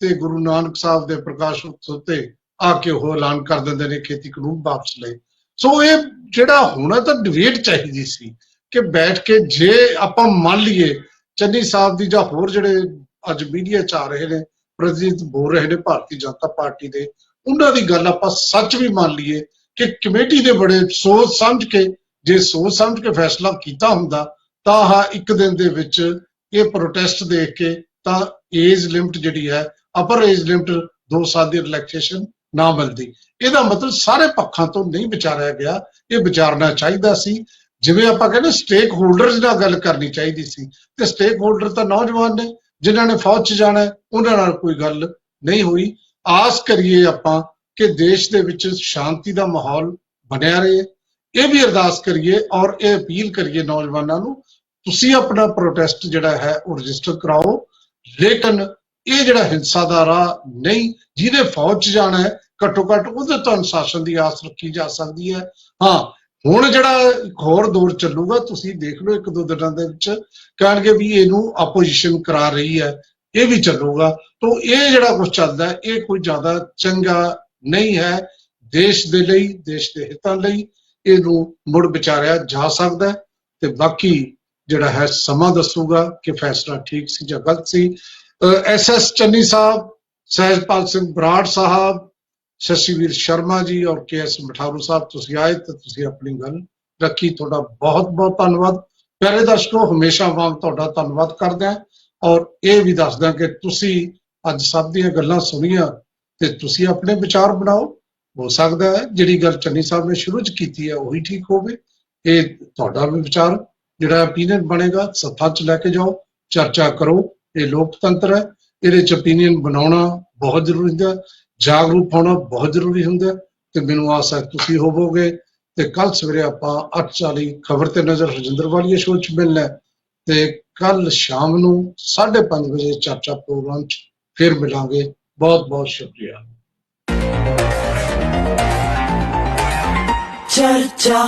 ਤੇ ਗੁਰੂ ਨਾਨਕ ਸਾਹਿਬ ਦੇ ਪ੍ਰਕਾਸ਼ ਉਤਸਵ ਉੱਤੇ ਆ ਕੇ ਉਹ ਐਲਾਨ ਕਰ ਦਿੰਦੇ ਨੇ ਖੇਤੀ ਕਾਨੂੰਨ ਵਾਪਸ ਲਏ। ਸੋ ਇਹ ਜਿਹੜਾ ਹੋਣਾ ਤਾਂ ਡਿਬੇਟ ਚਾਹੀਦੀ ਸੀ ਕਿ ਬੈਠ ਕੇ, ਜੇ ਆਪਾਂ ਮੰਨ ਲਈਏ ਚੰਨੀ ਸਾਹਿਬ ਦੀ ਜਾਂ ਹੋਰ ਜਿਹੜੇ ਅੱਜ ਮੀਡੀਆ 'ਚ ਆ ਰਹੇ ਨੇ, ਪ੍ਰਤੀਨਿਧ ਬੋਲ ਰਹੇ ਨੇ ਭਾਰਤੀ ਜਨਤਾ ਪਾਰਟੀ ਦੇ, ਉਹਨਾਂ ਦੀ ਗੱਲ ਆਪਾਂ ਸੱਚ ਵੀ ਮੰਨ ਲਈਏ ਕਿ ਕਮੇਟੀ ਦੇ ਬੜੇ ਸੋਚ ਸਮਝ ਕੇ, ਜੇ ਸੋਚ ਸਮਝ ਕੇ ਫੈਸਲਾ ਕੀਤਾ ਹੁੰਦਾ ਤਾਂ ਇੱਕ ਦਿਨ ਦੇ ਵਿੱਚ ਇਹ ਪ੍ਰੋਟੈਸਟ ਦੇਖ ਕੇ ਤਾਂ ਏਜ ਲਿਮਟ ਜਿਹੜੀ ਹੈ, ਅਪਰ ਏਜ ਲਿਮਟ 2 ਸਾਲ ਦੀ ਰਿਲੈਕਸੇਸ਼ਨ ਨਾ ਮਿਲਦੀ। ਇਹਦਾ ਮਤਲਬ ਸਾਰੇ ਪੱਖਾਂ ਤੋਂ ਨਹੀਂ ਵਿਚਾਰਿਆ ਗਿਆ, ਇਹ ਵਿਚਾਰਨਾ ਚਾਹੀਦਾ ਸੀ। ਜਿਵੇਂ ਆਪਾਂ ਕਹਿੰਦੇ ਸਟੇਕ ਹੋਲਡਰਸ ਨਾਲ ਗੱਲ ਕਰਨੀ ਚਾਹੀਦੀ ਸੀ, ਤੇ ਸਟੇਕ ਹੋਲਡਰ ਤਾਂ ਨੌਜਵਾਨ ਨੇ ਜਿਨ੍ਹਾਂ ਨੇ ਫੌਜ 'ਚ ਜਾਣਾ, ਉਹਨਾਂ ਨਾਲ ਕੋਈ ਗੱਲ ਨਹੀਂ ਹੋਈ। ਆਸ ਕਰੀਏ ਆਪਾਂ ਕਿ ਦੇਸ਼ ਦੇ ਵਿੱਚ ਸ਼ਾਂਤੀ ਦਾ ਮਾਹੌਲ ਬਣਿਆ ਰਹੇ, ਇਹ ਵੀ ਅਰਦਾਸ ਕਰੀਏ ਔਰ ਇਹ ਅਪੀਲ ਕਰੀਏ ਨੌਜਵਾਨਾਂ ਨੂੰ, ਤੁਸੀਂ ਆਪਣਾ ਪ੍ਰੋਟੈਸਟ ਜਿਹੜਾ ਹੈ ਉਹ ਰਜਿਸਟਰ ਕਰਾਓ, ਲੇਕਿਨ ਇਹ ਜਿਹੜਾ ਹਿੰਸਾ ਦਾ ਰਾਹ ਨਹੀਂ। ਜਿਹਨੇ ਫੌਜ 'ਚ ਜਾਣਾ ਹੈ ਘੱਟੋ ਘੱਟ ਉਹਦੇ ਤੋਂ ਅਨੁਸ਼ਾਸਨ ਦੀ ਆਸ ਰੱਖੀ ਜਾ ਸਕਦੀ ਹੈ। ਹਾਂ, ਹੁਣ ਜਿਹੜਾ ਇੱਕ ਹੋਰ ਦੌਰ ਚੱਲੂਗਾ, ਤੁਸੀਂ ਦੇਖ ਲਓ 1-2 ਦਿਨਾਂ ਦੇ ਵਿੱਚ ਕਹਿਣਗੇ ਵੀ ਇਹਨੂੰ ਆਪੋਜੀਸ਼ਨ ਕਰਾ ਰਹੀ ਹੈ, ਇਹ ਵੀ ਚੱਲੂਗਾ। ਤਾਂ ਇਹ ਜਿਹੜਾ ਕੁਝ ਚੱਲਦਾ ਇਹ ਕੋਈ ਜ਼ਿਆਦਾ ਚੰਗਾ ਨਹੀਂ ਹੈ ਦੇਸ਼ ਦੇ ਲਈ, ਦੇਸ਼ ਦੇ ਹਿੱਤਾਂ ਲਈ। ਇਹਨੂੰ ਮੁੜ ਵਿਚਾਰਿਆ ਜਾ ਸਕਦਾ ਤੇ ਬਾਕੀ ਜਿਹੜਾ ਹੈ ਸਮਾਂ ਦੱਸੂਗਾ ਕਿ ਫੈਸਲਾ ਠੀਕ ਸੀ ਜਾਂ ਗਲਤ ਸੀ। SS ਚੰਨੀ ਸਾਹਿਬ, ਸਹਿਜਪਾਲ ਸਿੰਘ ਬਰਾੜ ਸਾਹਿਬ, शशिवीर शर्मा जी और KS मठारू साहब, तुसी आए तो तुसी अपनी गल रखी, थोड़ा बहुत बहुत धन्यवाद। प्यारे दर्शकों, हमेशा वांग तुहाडा धन्यवाद करदा और ये भी दसदा कि तुसी अज सब दी गल्लां सुनियां ते तुसी अपने विचार बनाओ। हो सकदा है जिहड़ी गल चन्नी साहब ने शुरू च कीती है वही ठीक होवे, ये तुहाडा भी विचार जिहड़ा ओपीनियन बनेगा सत्ता च लैके जाओ, चर्चा करो, ये लोकतंत्र है, इहदे च ओपीनियन बनाउणा बहुत जरूरी है, जागरूक होना बहुत जरूरी होंगे। तो मैनूं आस है तुसी होवोगे। तो कल सवेरे आपां 8:40 खबर ते नज़र रजिंदर वालिया शो च मिलना है, ते कल शाम नूं 5:30 बजे चर्चा प्रोग्राम च फिर मिलांगे। बहुत बहुत शुक्रिया। चर्चा